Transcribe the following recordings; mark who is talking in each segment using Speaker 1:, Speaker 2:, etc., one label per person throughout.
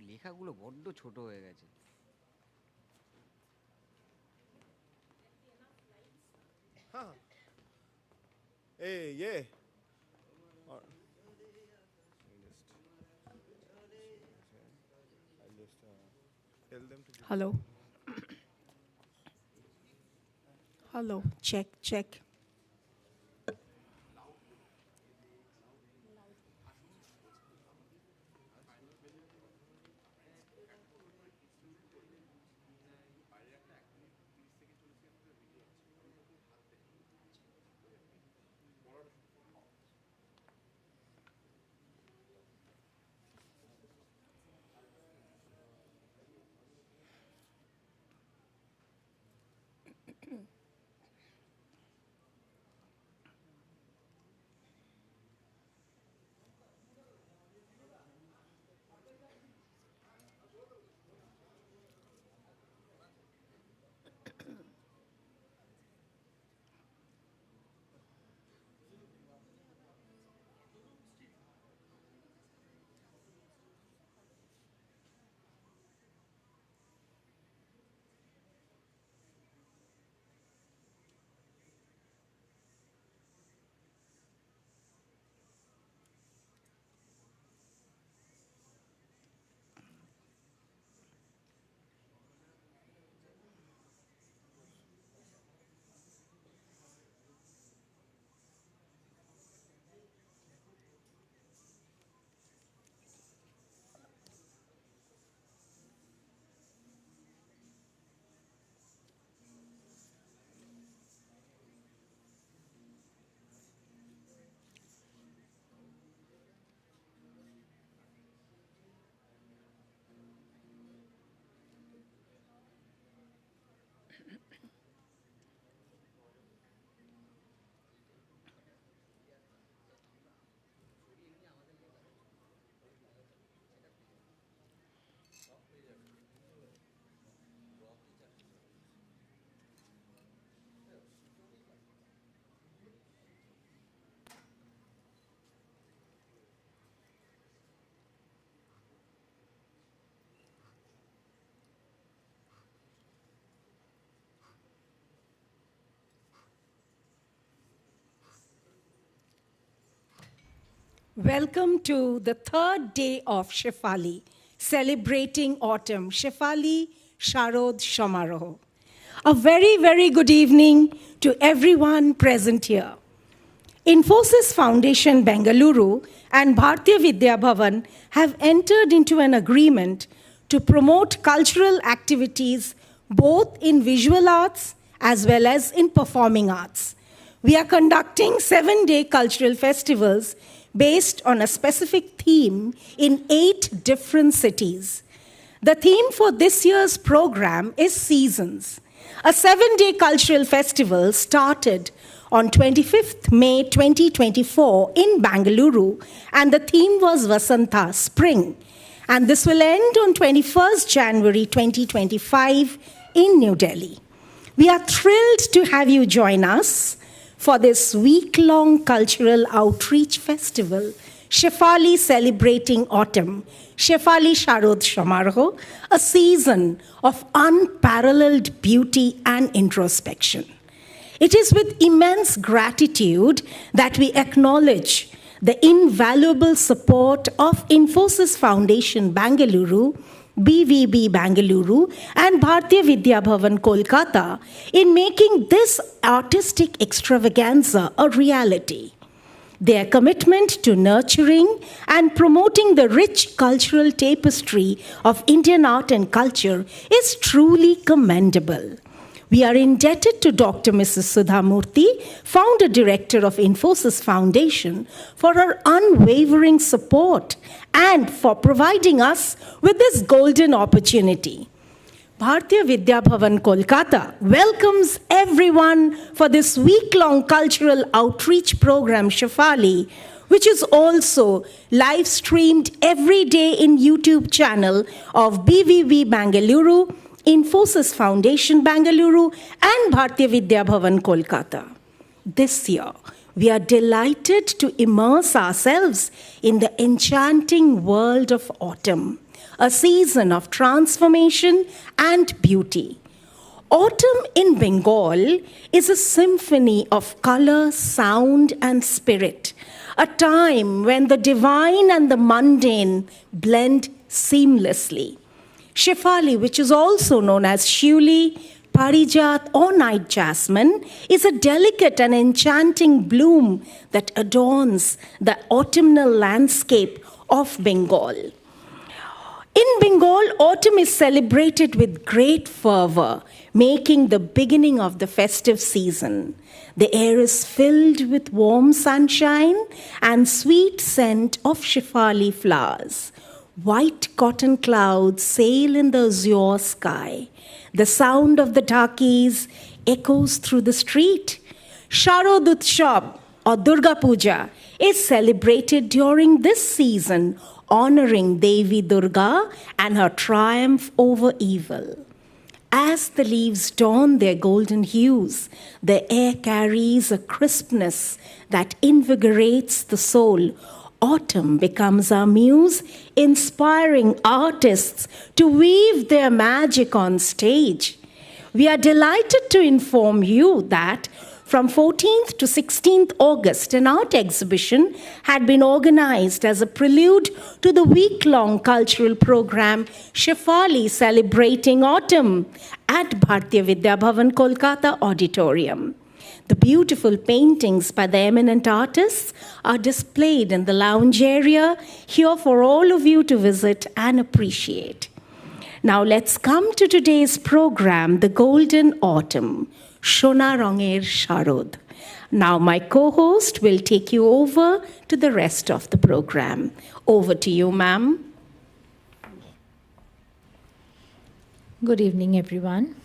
Speaker 1: লেখাগুলো বড্ড ছোট হয়ে গেছে।
Speaker 2: हाँ ए ये और I'll just tell them to
Speaker 3: Hello. Hello. Check, check. Welcome to the third day of Shefali, celebrating autumn, Shefali Sharod Shamaroh. A very, very good evening to everyone present here. Infosys Foundation Bengaluru and Bharatiya Vidya Bhavan have entered into an agreement to promote cultural activities both in visual arts as well as in performing arts. We are conducting 7-day cultural festivals based on a specific theme in 8 different cities. The theme for this year's program is Seasons. A 7-day cultural festival started on 25th May 2024 in Bengaluru, and the theme was Vasanta, Spring. And this will end on 21st January 2025 in New Delhi. We are thrilled to have you join us for this week-long cultural outreach festival, Shefali Celebrating Autumn, Shefali Sharod Shamaroh, a season of unparalleled beauty and introspection. It is with immense gratitude that we acknowledge the invaluable support of Infosys Foundation Bengaluru, BVB Bengaluru, and Bharatiya Vidya Bhavan Kolkata in making this artistic extravaganza a reality. Their commitment to nurturing and promoting the rich cultural tapestry of Indian art and culture is truly commendable. We are indebted to Dr. Mrs. Sudha Murthy, founder director of Infosys Foundation, for her unwavering support and for providing us with this golden opportunity. Bharatiya Vidya Bhavan Kolkata welcomes everyone for this week-long cultural outreach program, Shefali, which is also live-streamed every day in YouTube channel of BVB Bengaluru, Infosys Foundation Bengaluru, and Bharatiya Vidya Bhavan Kolkata. This year, we are delighted to immerse ourselves in the enchanting world of autumn, a season of transformation and beauty. Autumn in Bengal is a symphony of color, sound, and spirit, a time when the divine and the mundane blend seamlessly. Shefali, which is also known as Shuli, Parijat, or night jasmine, is a delicate and enchanting bloom that adorns the autumnal landscape of Bengal. In Bengal, autumn is celebrated with great fervor, making the beginning of the festive season. The air is filled with warm sunshine and sweet scent of Shefali flowers. White cotton clouds sail in the azure sky. The sound of the takis echoes through the street. Sharad Utsav, or Durga Puja, is celebrated during this season, honoring Devi Durga and her triumph over evil. As the leaves don their golden hues, the air carries a crispness that invigorates the soul. Autumn becomes our muse, inspiring artists to weave their magic on stage. We are delighted to inform you that from 14th to 16th August, an art exhibition had been organized as a prelude to the week-long cultural program Shefali Celebrating Autumn at Bharatiya Vidya Bhavan, Kolkata Auditorium. The beautiful paintings by the eminent artists are displayed in the lounge area here for all of you to visit and appreciate. Now let's come to today's program, The Golden Autumn, Shona Ronger Sharod. Now my co-host will take you over to the rest of the program. Over to you, ma'am.
Speaker 4: Good evening, everyone.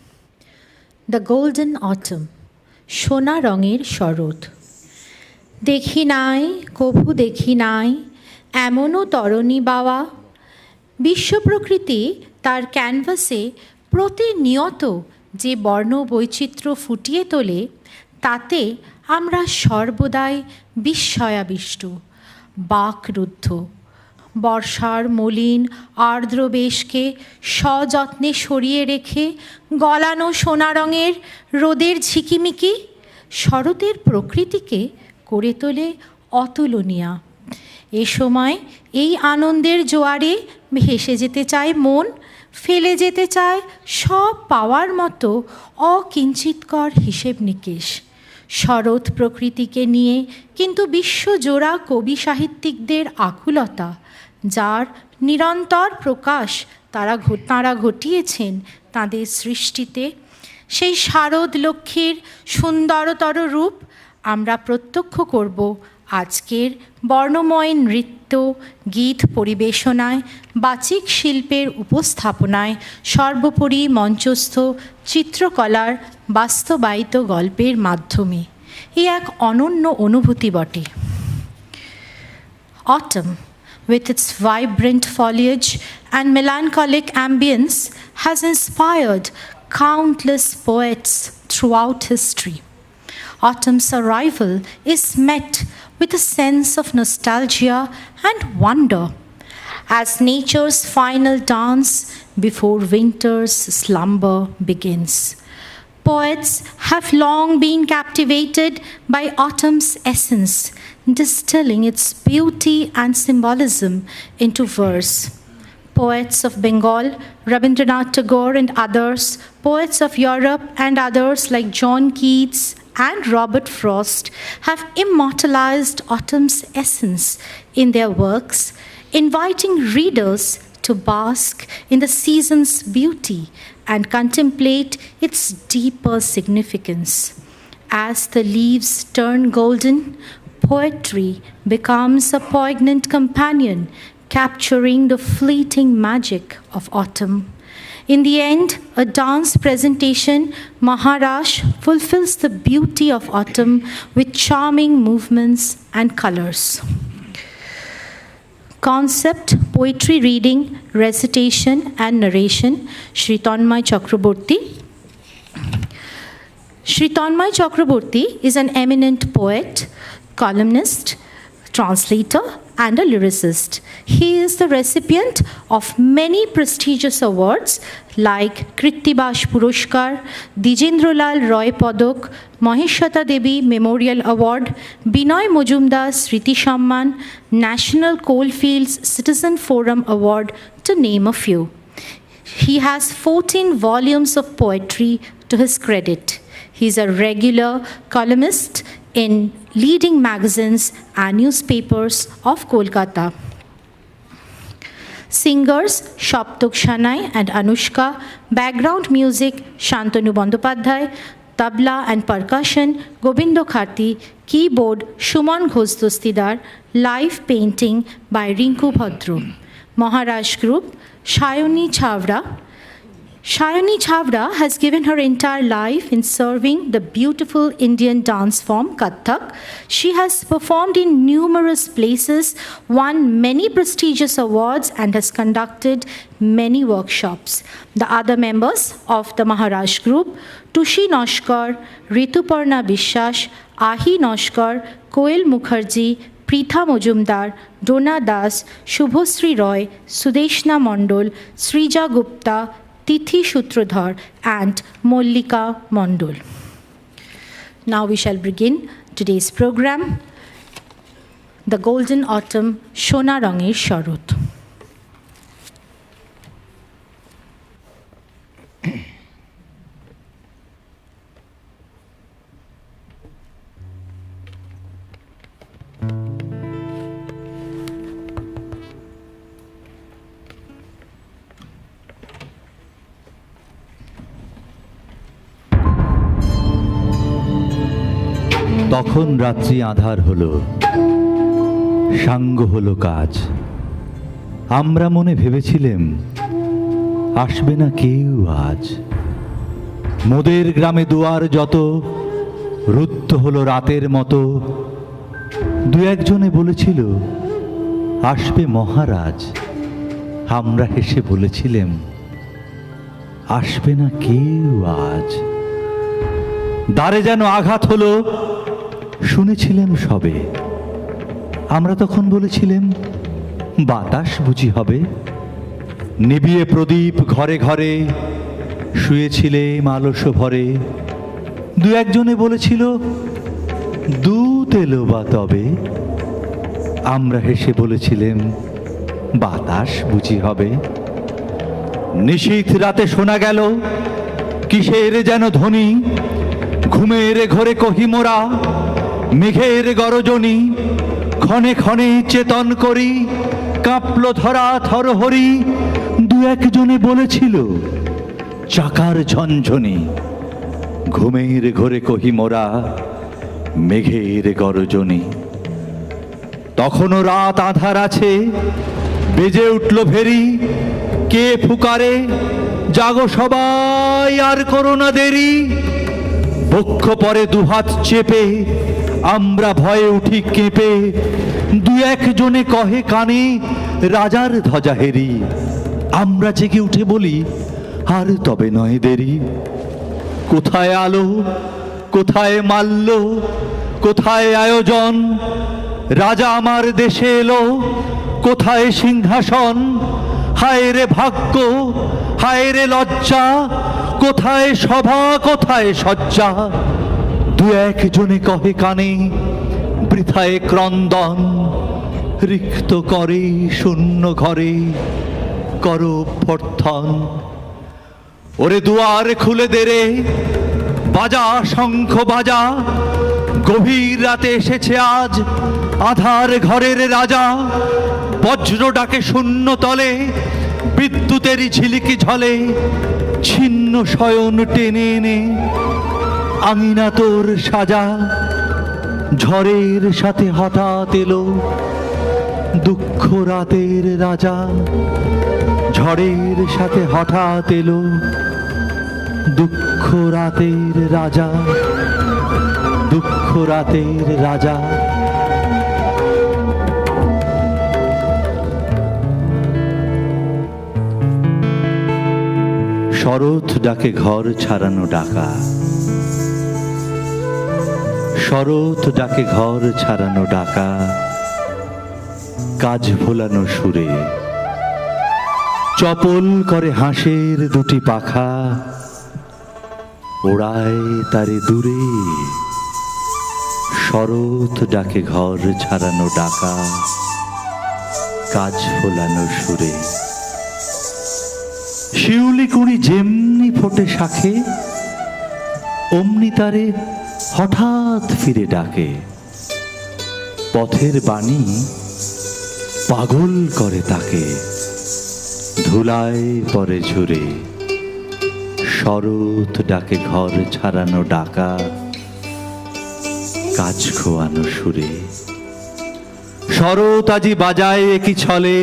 Speaker 4: The Golden Autumn, Shona Ronger Sharod. দেখি নাই কভু দেখি নাই এমনও তরণী বাওয়া। বিশ্ব প্রকৃতি তার ক্যানভাসে প্রতিনিয়ত যে বর্ণ বৈচিত্র্য ফুটিয়ে তোলে, তাতে আমরা সর্বদাই বিস্ময়াবিষ্ট, বাকরুদ্ধ। বর্ষার মলিন আর্দ্র বেশকে সযত্নে সরিয়ে রেখে গলানো সোনা রঙের রোদের ঝিকিমিকি শরতের প্রকৃতিকে করে তোলে অতুলনীয়া। এ সময় এই আনন্দের জোয়ারে ভেসে যেতে চায় মন, ফেলে যেতে চায় সব পাওয়ার মতো অকিঞ্চিৎকর হিসেব নিকেশ। শরৎ প্রকৃতিকে নিয়ে কিন্তু বিশ্বজোড়া কবি সাহিত্যিকদের আকুলতা, যার নিরন্তর প্রকাশ তাঁরা ঘটিয়েছেন তাঁদের সৃষ্টিতে, সেই শারদ লক্ষ্মীর সুন্দরতর রূপ আমরা প্রত্যক্ষ করব আজকের বর্ণময় নৃত্য, গীত পরিবেশনায়, বাচিক শিল্পের উপস্থাপনায়, সর্বোপরি মঞ্চস্থ চিত্রকলার বাস্তবায়িত গল্পের মাধ্যমে। এ এক অনন্য অনুভূতি বটে। Autumn, with its vibrant foliage and melancholic ambience, has inspired countless poets throughout history. Autumn's arrival is met with a sense of nostalgia and wonder as nature's final dance before winter's slumber begins. Poets have long been captivated by autumn's essence, distilling its beauty and symbolism into verse. Poets of Bengal, Rabindranath Tagore and others, poets of Europe and others like John Keats and Robert Frost have immortalized autumn's essence in their works, inviting readers to bask in the season's beauty and contemplate its deeper significance. As the leaves turn golden, poetry becomes a poignant companion, capturing the fleeting magic of autumn. In the end, a dance presentation, Maharash fulfills the beauty of autumn with charming movements and colors. Concept, poetry reading, recitation and narration, Shri Tanmay Chakraborty. Shri Tanmay Chakraborty is an eminent poet, columnist, translator, and a lyricist. He is the recipient of many prestigious awards like Krittibash Purushkar, Dijendralal Roy Padak, Maheshwata Devi Memorial Award, Binoy Mojumdar Sriti Samman, National Coalfields Citizen Forum Award, to name a few. He has 14 volumes of poetry to his credit. He is a regular columnist in leading magazines and newspapers of Kolkata. Singers Shaptok Shanai and Anushka, background music Shantanu Bandopadhyay, tabla and percussion Gobindo Kharti, keyboard Shuman Ghosh Dostidar, live painting by Rinku Bhadro. Maharaj Group, Shayoni Chavda. Shayoni Chavda has given her entire life in serving the beautiful Indian dance form Kathak. She has performed in numerous places, won many prestigious awards, and has conducted many workshops. The other members of the Maharaj Group, Tushi Noshkar, Rituparna Bishwas, Ahi Noshkar, Koel Mukherjee, Pritha Mojumdar, Dona Das, Shubhosri Roy, Sudeshna Mondol, Srija Gupta, Tithi Shutrodhar, and Mollika Mondol. Now we shall begin today's program, The Golden Autumn, Shona Ronger Sharod.
Speaker 5: তখন রাত্রি আঁধার হলো, সাঙ্গ হলো কাজ। আমরা মনে ভেবেছিলেম আসবে না কেউ আজ। মোদের গ্রামে দুয়ার যত রুদ্ধ হলো রাতের মতো। দু একজনে বলেছিল আসবে মহারাজ। আমরা হেসে বলেছিলেম আসবে না কেউ আজ। দ্বারে যেন আঘাত হলো, শুনেছিলেন সবে। আমরা তখন বলেছিলেন বাতাস বুঝি হবে। নিবিয়ে প্রদীপ ঘরে ঘরে, শুয়েছিলেম আলস ভরে। দু একজনে বলেছিল দুধ এলো বা তবে। আমরা হেসে বলেছিলেম বাতাস বুঝি হবে। নিশীথ রাতে শোনা গেল কিসের যেন ধ্বনি। ঘুমের ঘরে কহি মোরা মেঘের গরজনি। ক্ষণে ক্ষণে চেতন করি কাঁপল ধরা থরহরি। দু একজনে বলেছিল চাকার ঝনঝনি। ঘুমের ঘরে কহি মোরা মেঘের গরজনি। তখনও রাত আধার আছে, বেজে উঠল ভেরি। কে ফুকারে জাগো সবাই আর করো না দেরি। বক্ষ পরে দুহাত চেপে আমরা ভয়ে উঠি কেঁপে। দু একজনে কহে কানে রাজার ধ্বজা হেরি। আমরা জেগে উঠে বলি আর তবে নয় দেরি। কোথায় আলো, কোথায় মাল্য, কোথায় আয়োজন। রাজা আমার দেশে এলো, কোথায় সিংহাসন। হায় রে ভাগ্য, হায় রে লজ্জা, কোথায় সভা, কোথায় সজ্জা। দু একজনে কহে কানে বৃথায় ক্রন্দন। রিক্ত করে শূন্য ঘরে করো অভ্যর্থন। ওরে দুয়ার খুলে দে রে, বাজা শঙ্খ বাজা। গভীর রাতে এসেছে আজ আধার ঘরের রাজা। বজ্র ডাকে শূন্য তলে, বিদ্যুতেরই ঝিলিকি ঝলে। ছিন্ন শয়ন টেনে এনে আঙিনা তোর সাজা। ঝড়ের সাথে হঠাৎ এলো দুঃখ রাতের রাজা। ঝড়ের সাথে হঠাৎ এলো দুঃখ রাতের রাজা। দুঃখ রাতের রাজা। শরৎ ডাকে ঘর ছাড়ানো ডাকা। শরৎ ডাকে ঘর ছাড়ানো ডাকা, কাজ ভোলানো সুরে, চপল করে হাঁসের দুটি পাখা, ওড়ায় তারে দূরে। শরৎ ডাকে ঘর ছাড়ানো ডাকা, কাজ ভোলানো সুরে। শিউলি কুড়ি যেমনি ফোটে শাখে, অমনি তারে হঠাৎ ফিরে ডাকে। পথের বাণী পাগল করে তাকে, ধুলায় পরে ঝুরে। শরৎ ডাকে ঘর ছাড়ানো ডাকা, কাজ খোয়ানো সুরে। শরৎ আজি বাজায় একই ছলে,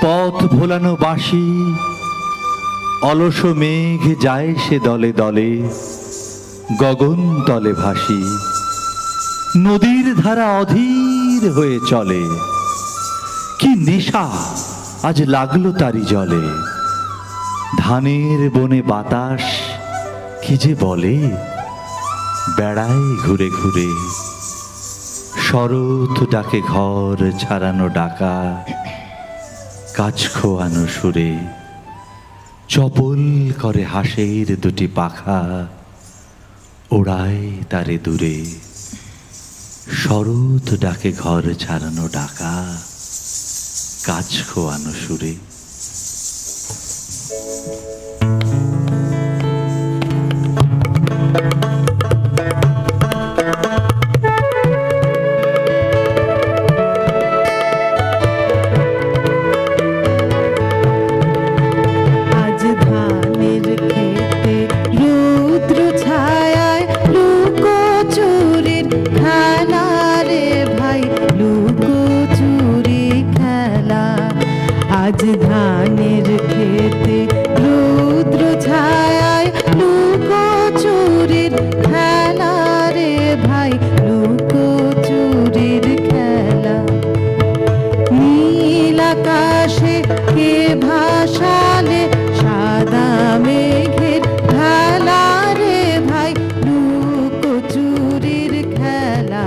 Speaker 5: পথ ভোলানো বাঁশি। অলস মেঘ যায় সে দলে দলে, গগন তলে ভাসি। নদীর ধারা অধীর হয়ে চলে, কি নেশা আজ লাগলো তারি জলে। ধানের বনে বাতাস কি যে বলে, বেড়ায় ঘুরে ঘুরে। শরৎ ডাকে ঘর ছাড়ানো ডাকা, কাজ খোয়ানো সুরে। চপল করে হাঁসের দুটি পাখা, ওড়ায় তারে দূরে। শরৎ ডাকে ঘর ছাড়ানো ডাকা, কাজ খোয়ানো সুরে।
Speaker 6: আজ ধানের খেতে রুদ্র ছায়ায় লুকোচুরির খেলা রে ভাই, লুকোচুরির খেলা। নীল আকাশে কে ভাসালে সাদা মেঘের খেলা রে ভাই, লুকোচুরির খেলা।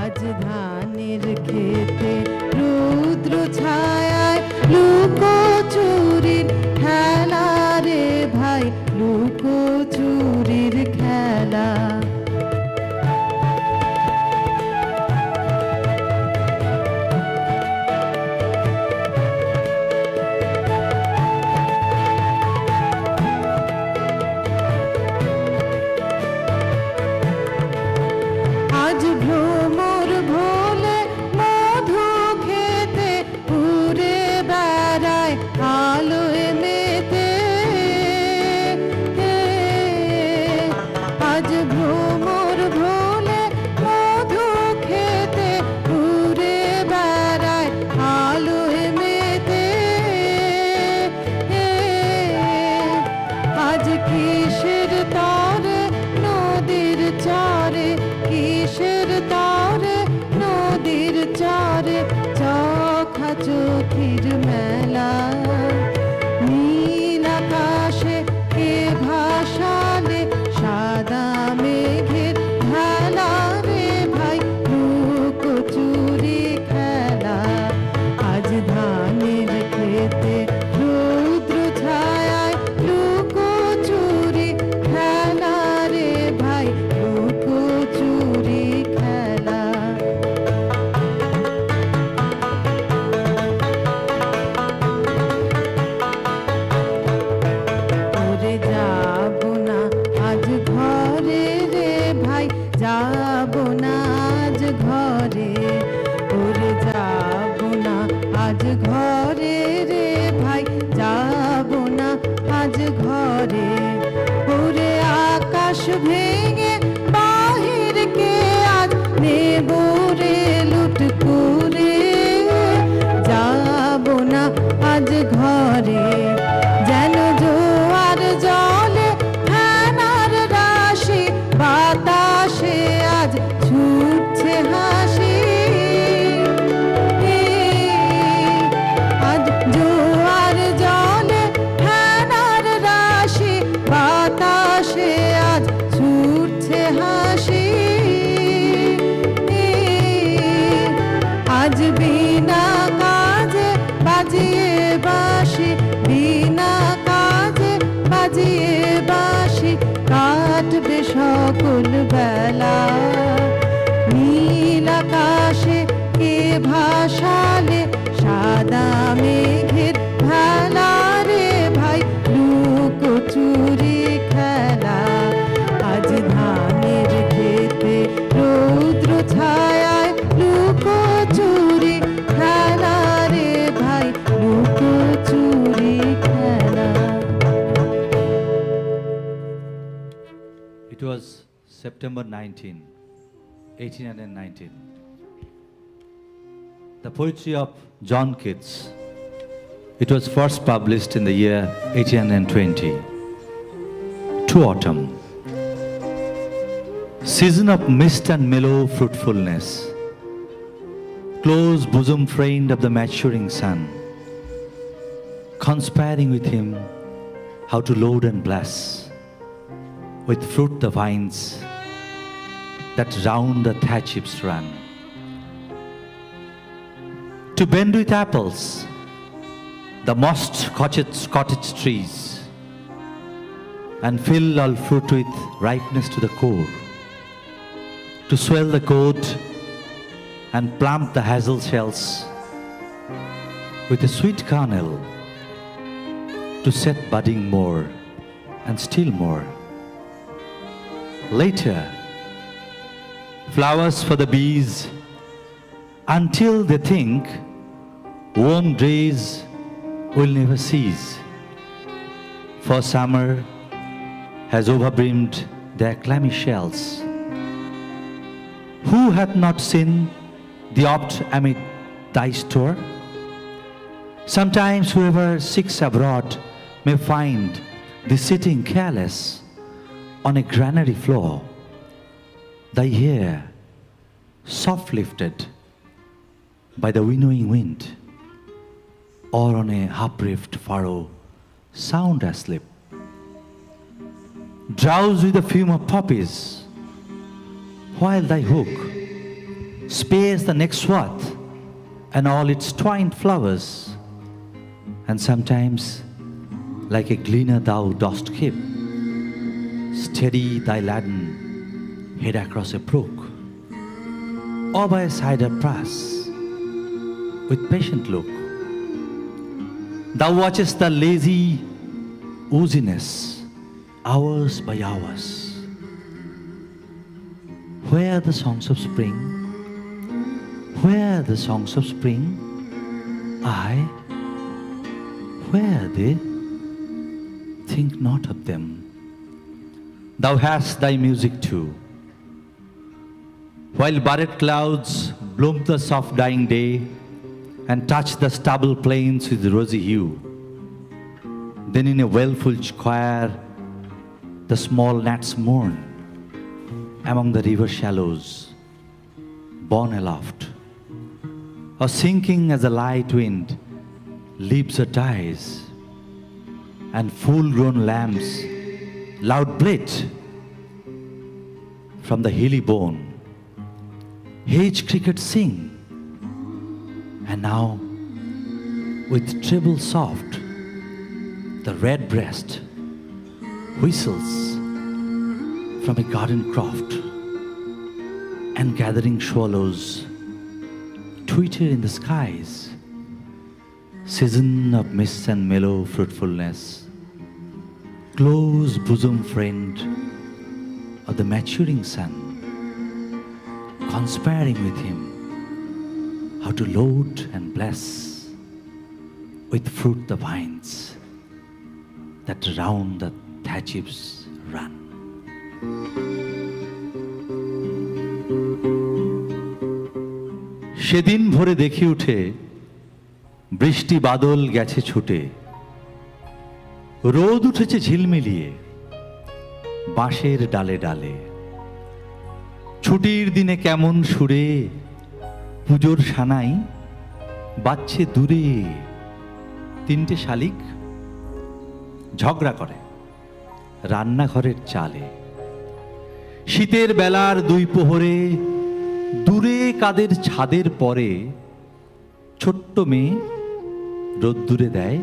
Speaker 6: আজ ধানের খেতে রুদ্র ছায়ায় লুকোচুরির খেলা রে ভাই, লুকোচুরির খেলা। আজ ভ্রমর ভোলে মধু খেতে উড়ে বেড়ায় আলোয় মেতে। আজ ভ্রমর ভোলে মধু খেতে উড়ে বেড়ায় আলোয় মেতে। আজ কিসের তরে নদীর চরে, কিসের তরে নদীর চরে চোখা চোখির মেলা। নীল আকাশে কে ভাসালে সাদা মেঘের খেলা রে ভাই, লুকোচুরি খেলা। আজ ধানের খেতে রুদ্র ছায়ায় লুকোচুরি খেলা রে ভাই, লুকোচুরি খেলা। ওরে যাব না আজ ঘরে রে ভাই, যাব না আজ ঘরে। ওরে যাব না আজ ঘরে রে ভাই, যাব না আজ ঘরে। ওরে আকাশ ভেঙে বাহির কে আজ নেব রে লুট করে। যাব না আজ ঘরে, যেন জোয়ার জলে ফেনার রাশি, বাতাসে আজ ছুটছে হাসি। খেলা নীল আকাশে কে ভাসালে সাদা মেঘের ভেলা রে ভাই লুকোচুরি খেলা আজ ধানের খেতে রৌদ্র ছায়ায় লুকোচুরি খেলা রে ভাই লুকোচুরি খেলা।
Speaker 5: It was September 19, 1819. The poetry of John Keats. It was first published in the year 1820. To autumn. Season of mist and mellow fruitfulness. Close bosom friend of the maturing sun. Conspiring with him how to load and bless. With fruit the vines that round the thatch heaps run. To bend with apples the mossed cottage trees, and fill all fruit with ripeness to the core. To swell the gourd and plump the hazel shells with a sweet kernel, to set budding more and still more. Later, flowers for the bees, until they think warm days will never cease. For summer has overbrimmed their clammy shells. Who hath not seen the opt amid thy store? Sometimes whoever seeks abroad may find thee sitting careless on a granary floor, thy hair soft lifted by the winnowing wind, or on a half-rift furrow sound asleep. Drowse with the fume of poppies, while thy hook spares the next swath and all its twined flowers, and sometimes like a gleaner thou dost keep steady thy laden head across a brook, or by a cider press with patient look. Thou watchest the lazy ooziness hours by hours. Where are the songs of spring? Where are the songs of spring? Aye, where are they? Think not of them. Thou hast thy music too. While barred clouds bloom the soft dying day and touch the stubble plains with rosy hue, then in a well-full choir the small gnats mourn among the river shallows, borne aloft, or sinking as the light wind leaves or dies, and full-grown lambs loud bleat from the hilly bone. Hedge crickets sing, and now with treble soft the red breast whistles from a garden croft, and gathering swallows twitter in the skies. Season of mist and mellow fruitfulness, close bosom friend of the maturing sun, conspiring with him how to load and bless with fruit the vines that round the thatch heaps run. সেদিন ভোরে দেখি উঠে বৃষ্টি বাদল গেছে ছুটে, রোদ উঠেছে ঝিলমিলিয়ে বাঁশের ডালে ডালে। ছুটির দিনে কেমন সুরে পুজোর সানাই বাজছে দূরে। তিনটে শালিক ঝগড়া করে রান্নাঘরের চালে। শীতের বেলার দুই প্রহরে দূরে কাদের ছাদের পরে ছোট্ট মেয়ে রোদ্দুরে দেয়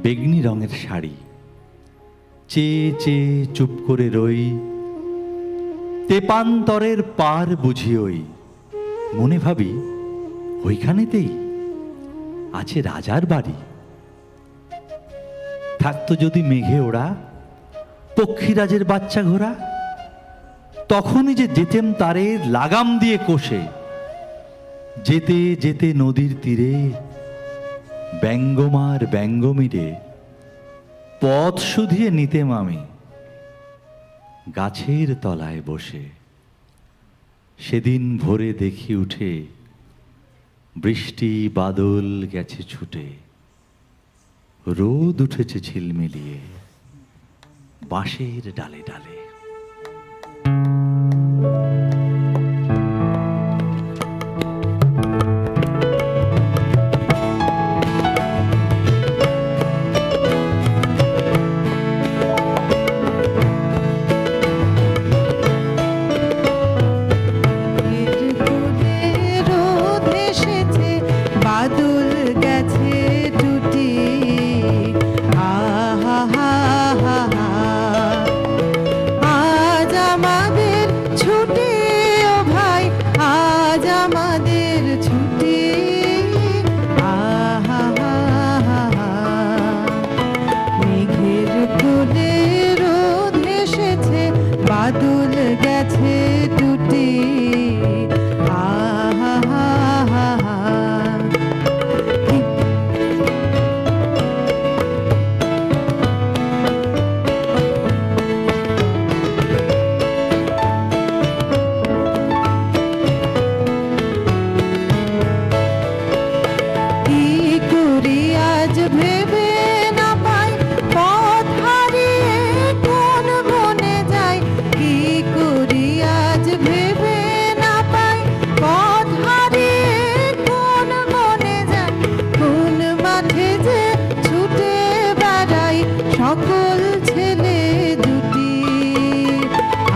Speaker 5: বেগনি রঙের শাড়ি। চেয়ে চেয়ে চুপ করে রই তেপান্তরের পার বুঝি ওই, মনে ভাবি ওইখানেতেই আছে রাজার বাড়ি। থাকতো যদি মেঘে ওড়া পক্ষীরাজের বাচ্চা ঘোড়া, তখনই যে যেতেম তারে লাগাম দিয়ে কষে। যেতে যেতে নদীর তীরে ব্যঙ্গমার ব্যঙ্গমিরে পথ শুধিয়ে নিতেম আমি গাছের তলায় বসে। সেদিন ভোরে দেখি উঠে বৃষ্টি বাদল গেছে ছুটে, রোদ উঠেছে ঝিলমিলিয়ে বাঁশের ডালে ডালে।
Speaker 6: রোদ এসেছে, বাদল গেছে টুটি, আহা হা হা হা। আজ আমাদের ছুটি ও ভাই, আজ আমাদের ছুটি, আহা হা হা হা। মেঘের কোলে রোদ এসেছে, বাদল গেছে টুটি, আহা হা হা হা। কি করি আজ ভেবে না পাই, পথ হারিয়ে কোন বনে যাই। কি করি আজ ভেবে না পাই, পথ হারিয়ে কোন বনে যাই। কোন মাঠে যে ছুটে বেড়াই সকল ছেলে দুটি,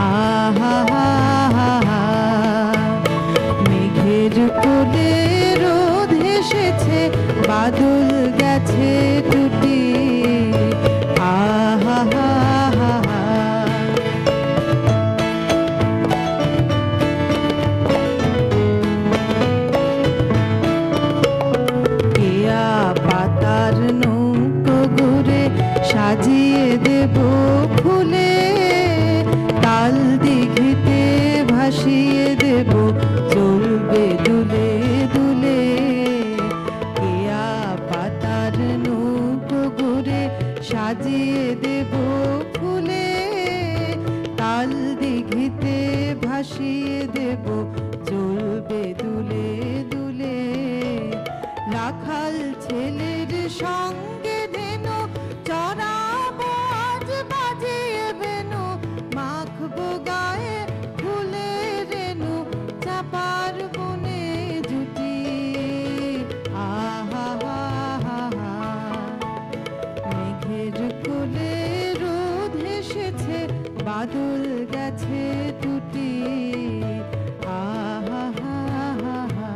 Speaker 6: আহা হা হা হা। মেঘের কোলে রোদ এসেছে, বাদল গেছে টুটি, আহা হা হা হা। কেয়া পাতার নৌকো ঘুরে সাজিয়ে দেব ফুলে, তাল দিঘিতে ভাসিয়ে দেব চলবে দুলে দুলে। কেয়া পাতার নৌকো ঘুরে সাজিয়ে দেব ফুলে, তাল দিঘিতে ভাসিয়ে দেব চলবে দুলে দুলে। রাখাল ছেলের সঙ্গে ধেনু চড়াবো আজ বাজিয়ে বেনু, মাখবো গায়ে ফুলের রেণু চাপার বনে জুটি, আহা হা হা হা। মেঘের কোলে রোদ এসেছে, বাদল গেছে টুটি, আহা হা হা হা।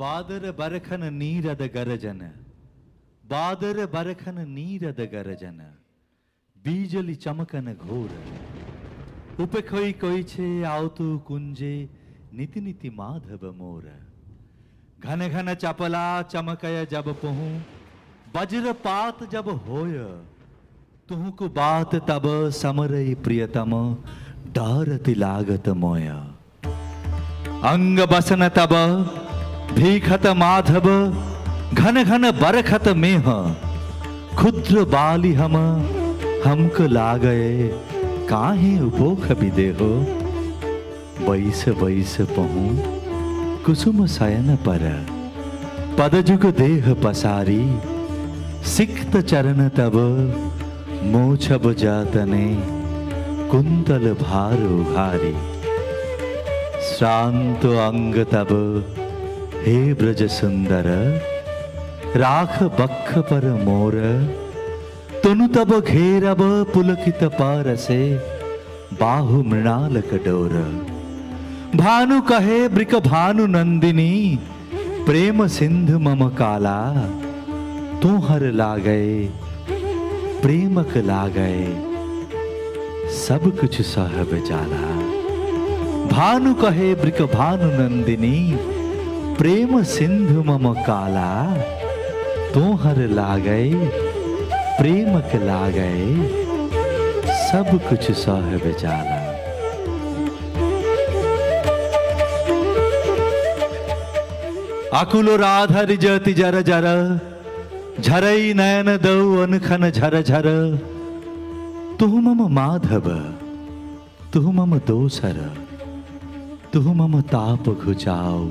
Speaker 5: बादर बरखन नीरद गरजन, बादर बरखन नीरद गरजन, बीजली चमकन घोर। उपखोई कोइछे आवतु कुंजे, नीति नीति माधव मोर। घन घन चपला चमकय जब पहूं, वज्रपात जब होय। तुहको बात तब समरई प्रियतम, डरति लागत मोय। अंग बसन तब भीखत माधव, घन घन बरखत मेह। क्षुद्र बाली हमको लागए, काहे उपोख विदेहो। बैस बैस पहूं कुसुम शयन पर, पदजुग देह पसारी। सिक्त चरण तब मोछब जातने, कुंतल भार उघारी। श्रांत अंग तब हे ब्रज सुंदर, राख बक्ष पर मोर। तनु तब घेरब पुलकित पारसे, बाहु मृणाल कडोर। भानु कहे ब्रिक भानु नंदिनी, प्रेम सिंधु मम काला। तू हर लागए प्रेमक लागय सब कुछ सह बेचारा। भानु कहे ब्रिक भानु नंदिनी प्रेम सिंधु मम काला। तोहर लागय प्रेमक लागय सब कुछ सह बेचारा। आकुल राधा रिजति जर जर झरई नयन दौ अनखन झर झर। तुह मम माधव तुह मम दोसर तुह मम ताप घुचाओ।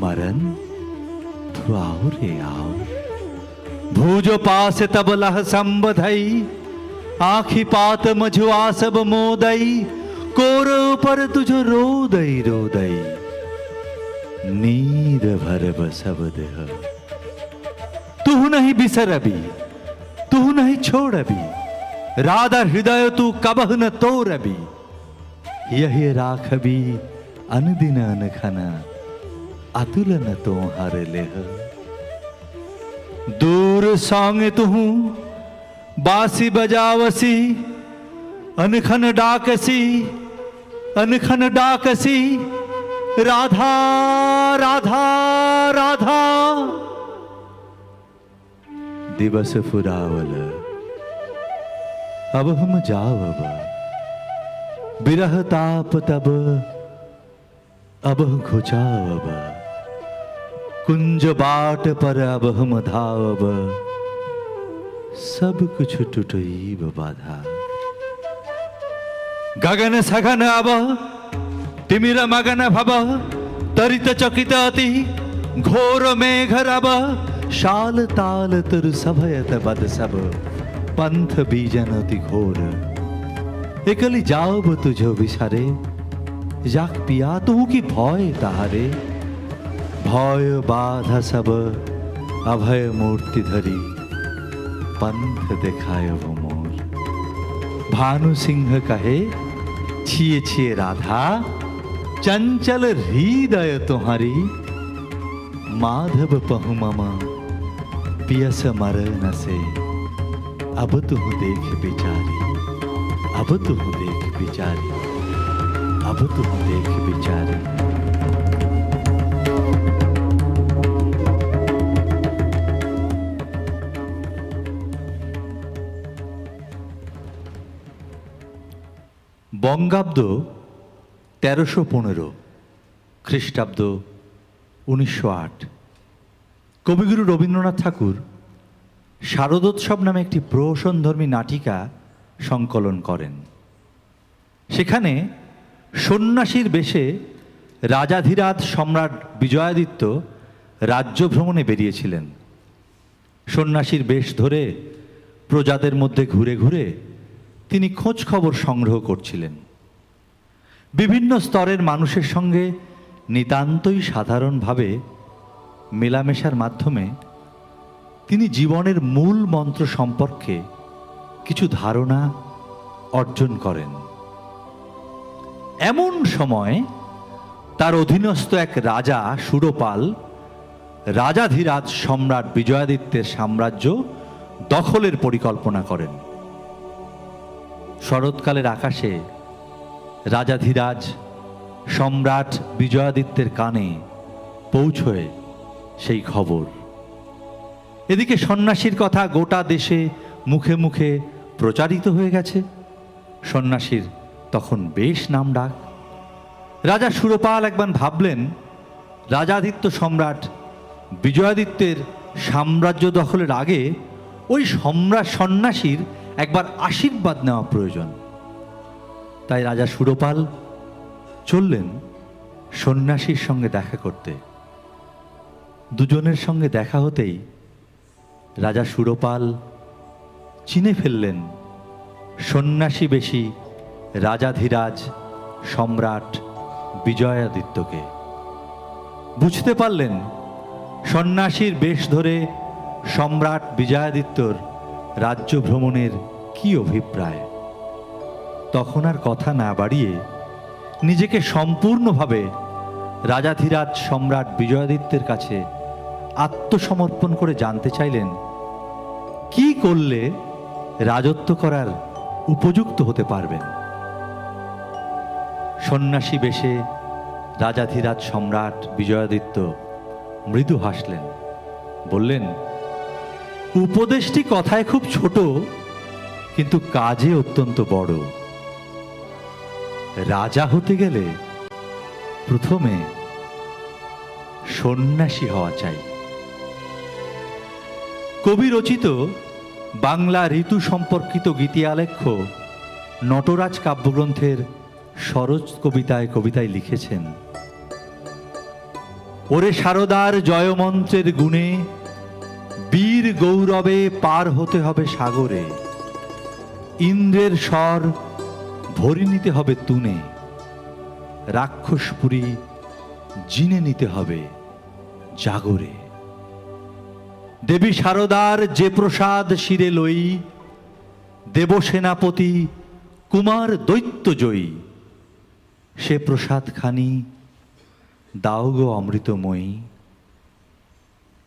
Speaker 5: मरन तु आओ रे आओ। भूजो पास तब लह संबधई आखि पात मझुआ सब मोदई। कोर पर तुझो रोदई रोदई नीर भरब सब देह। तुह नहीं बिसरबी तुह नहीं छोड़बी राधा हृदय तू कबह न तोड़बी। यही राखबी अनदिन अनखन अतुलन तोहर लेह। दूर सांग तुहू बासी बजावसी अनखन डाकसी अनखन डाकसी। राधा राधा राधा दिवस फुरावल अब हम जावब। बिरह ताप तब अब घुचावब। कुंज बाट पर अब हम धावब। सब कुछ टूटईब बाधा। गगन सघन अब तिमिर मगन भव। तरित चकित अति घोर मेघ रब। शाल ताल तरु सभयत बद सब पंथ बीजन अति घोर। एकली जाओ तुझो विसारे जाक पिया तू की भय ताहारे। भय बाधा सब अभय मूर्ति धरी पंथ देखाय मोर। भानु सिंह कहे छिए छिए राधा चंचल हृदय तुम्हारी। माधव पहु मम पियस मर न से अब तुह देख बिचारी। अब तुह देख बिचारी अब तुह देख बिचारी। বঙ্গাব্দ 1315 খ্রিস্টাব্দ 1908। কবিগুরু রবীন্দ্রনাথ ঠাকুর শারদোৎসব নামে একটি প্রহসনধর্মী নাটিকা সংকলন করেন। সেখানে সন্ন্যাসীর বেশে রাজাধিরাজ সম্রাট বিজয়াদিত্য রাজ্য ভ্রমণে বেরিয়েছিলেন। সন্ন্যাসীর বেশ ধরে প্রজাদের মধ্যে ঘুরে ঘুরে তিনি খোঁজ খবর সংগ্রহ করছিলেন। বিভিন্ন স্তরের মানুষের সঙ্গে নিতান্তই সাধারণভাবে মেলামেশার মাধ্যমে তিনি জীবনের মূল মন্ত্র সম্পর্কে কিছু ধারণা অর্জন করেন। এমন সময় তার অধীনস্থ এক রাজা সুরপাল রাজাধিরাজ সম্রাট বিজয়াদিত্যের সাম্রাজ্য দখলের পরিকল্পনা করেন। শরৎকালের আকাশে রাজাধিরাজ সম্রাট বিজয়াদিত্যের কানে পৌঁছয় সেই খবর। এদিকে সন্ন্যাসীর কথা গোটা দেশে মুখে মুখে প্রচারিত হয়ে গেছে। সন্ন্যাসীর তখন বেশ নাম ডাক। রাজা সুরপাল একবার ভাবলেন রাজাদিত্য সম্রাট বিজয়াদিত্যের সাম্রাজ্য দখলের আগে ওই সম্রাট সন্ন্যাসীর একবার আশীর্বাদ নেওয়া প্রয়োজন। তাই রাজা সুরপাল চললেন সন্ন্যাসীর সঙ্গে দেখা করতে। দুজনের সঙ্গে দেখা হতেই রাজা সুরপাল চিনে ফেললেন সন্ন্যাসী বেশি রাজাধিরাজ সম্রাট বিজয়াদিত্যকে। বুঝতে পারলেন সন্ন্যাসীর বেশ ধরে সম্রাট বিজয়াদিত্যর রাজ্য ভ্রমণের কি অভিপ্রায়। তখন আর কথা না বাড়িয়ে নিজেকে সম্পূর্ণভাবে রাজাধিরাজ সম্রাট বিজয়াদিত্যের কাছে আত্মসমর্পণ করে জানতে চাইলেন কি করলে রাজত্ব করার উপযুক্ত হতে পারবেন। সন্ন্যাসী বেশে রাজাধিরাজ সম্রাট বিজয়াদিত্য মৃদু হাসলেন, বললেন, উপদেশটি কথায় খুব ছোট, কিন্তু কাজে অত্যন্ত বড়। রাজা হতে গেলে প্রথমে সন্ন্যাসী হওয়া চাই। কবি রচিত বাংলা ঋতু সম্পর্কিত গীতি আলেখ্য নটরাজ কাব্যগ্রন্থের সরোজ কবিতায় লিখেছেন, ওরে শারদার জয়মন্ত্রের গুণে বীর গৌরবে পার হতে হবে সাগরে, ইন্দ্রের স্বর ভরি নিতে হবে তুনে, রাক্ষসপুরী জিনে নিতে হবে জাগরে। দেবী শারদার যে প্রসাদ শিরে লই, দেবসেনাপতি কুমার দৈত্য জয়ী, সে প্রসাদ খানি দাও গো অমৃতময়ী,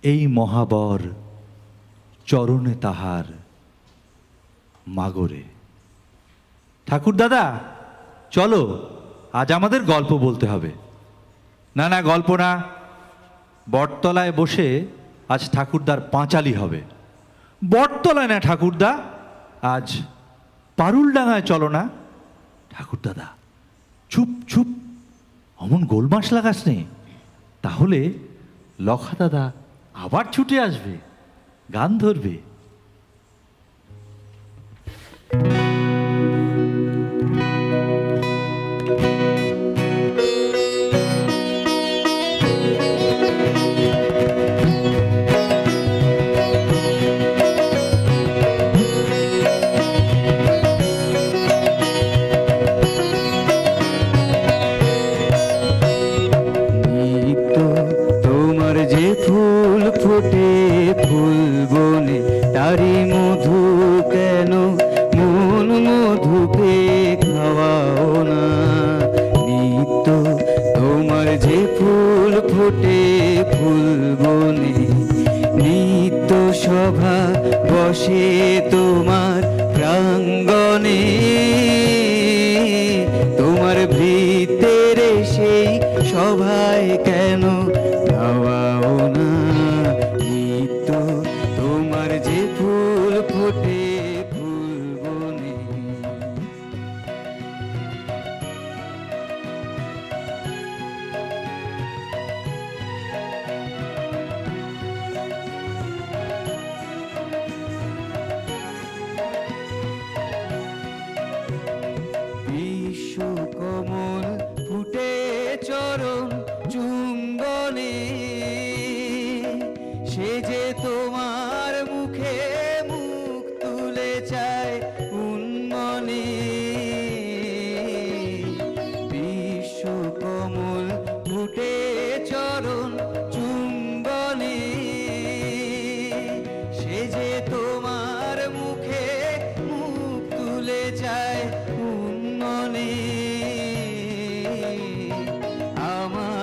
Speaker 5: এই মহাবর চরণে তাহার মাগরে। ঠাকুর দাদা, চলো আজ আমাদের গল্প বলতে হবে। না না, গল্প না, বটতলায় বসে আজ ঠাকুরদার পাঁচালি হবে। বটতলায় না ঠাকুরদা, আজ পারুলডাঙ্গায় চলো না। ঠাকুর দাদা, চুপ চুপ, অমন গোলমাস লাগাস নে, তাহলে লখা দাদা আবার ছুটে আসবে, গান ধরবে।
Speaker 7: ফোটে ফুল বনে তারি মধু কেন মন মধুকে খাওয়াও না। নিত্য তোমার যে ফুল ফোটে ফুল বনে, নিত্য সভা বসে তোমার প্রাঙ্গণে, তোমার ভিতরে সেই সভায় কেন খাওয়াও না। নিত্য তোমার যে ফুল ফোটে ফুল বনে। বিশ্ব কমল ফুটে চরণ চুম্বনে, সে যে তোমার মুখে মুখ তুলে চায় উন্মনে। বিশ্ব কমল ফুটে চরণ চুম্বনে, সে যে তোমার মুখে মুখ তুলে চায় উন্মনে। আমার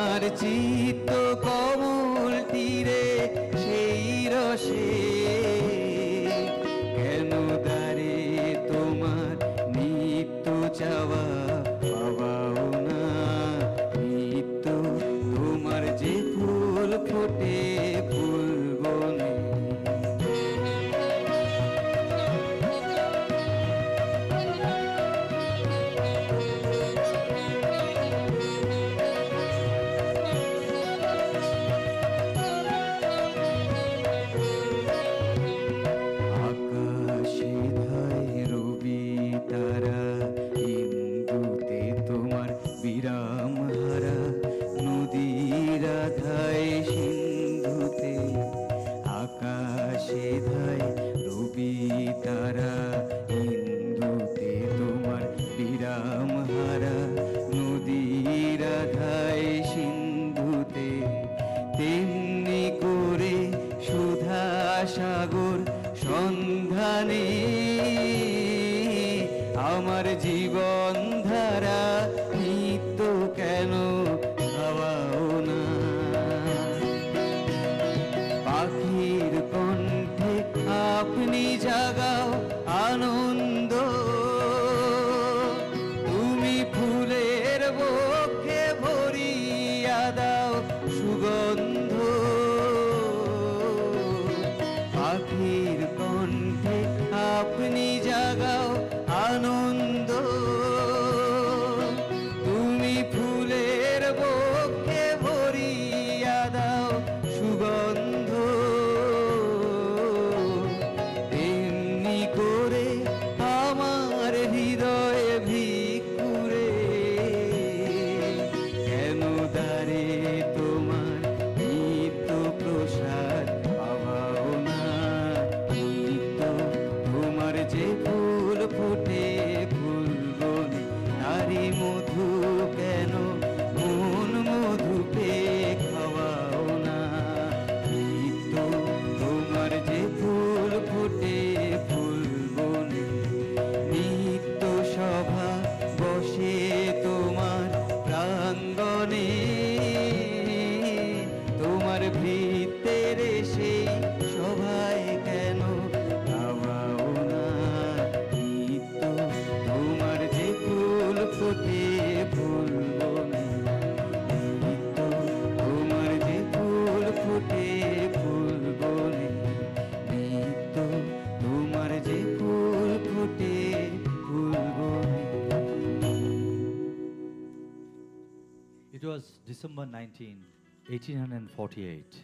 Speaker 5: It was December 1848.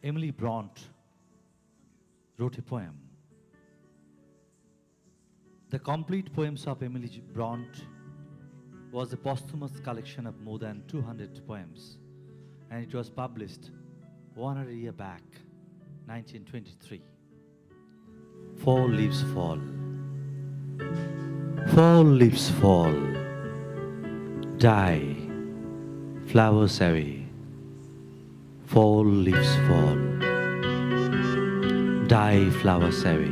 Speaker 5: Emily Bront wrote a poem. The complete poems of Emily Bront was a posthumous collection of more than 200 poems, and it was published 100 years back, 1923. Four leaves fall. Four leaves fall. Die, flowers away. Four leaves fall. Die, flowers away.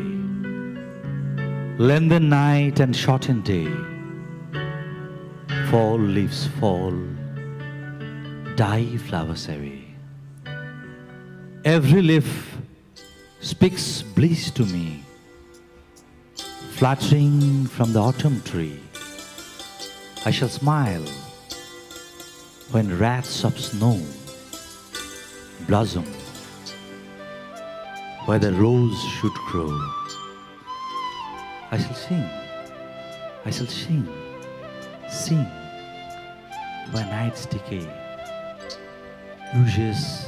Speaker 5: Lengthen night and shorten day. Four leaves fall. Die, flowers away. Every leaf speaks bliss to me, fluttering from the autumn tree. I shall smile when rats of snow blossom where the rose should grow. I shall sing, I shall sing, sing where night's decay uses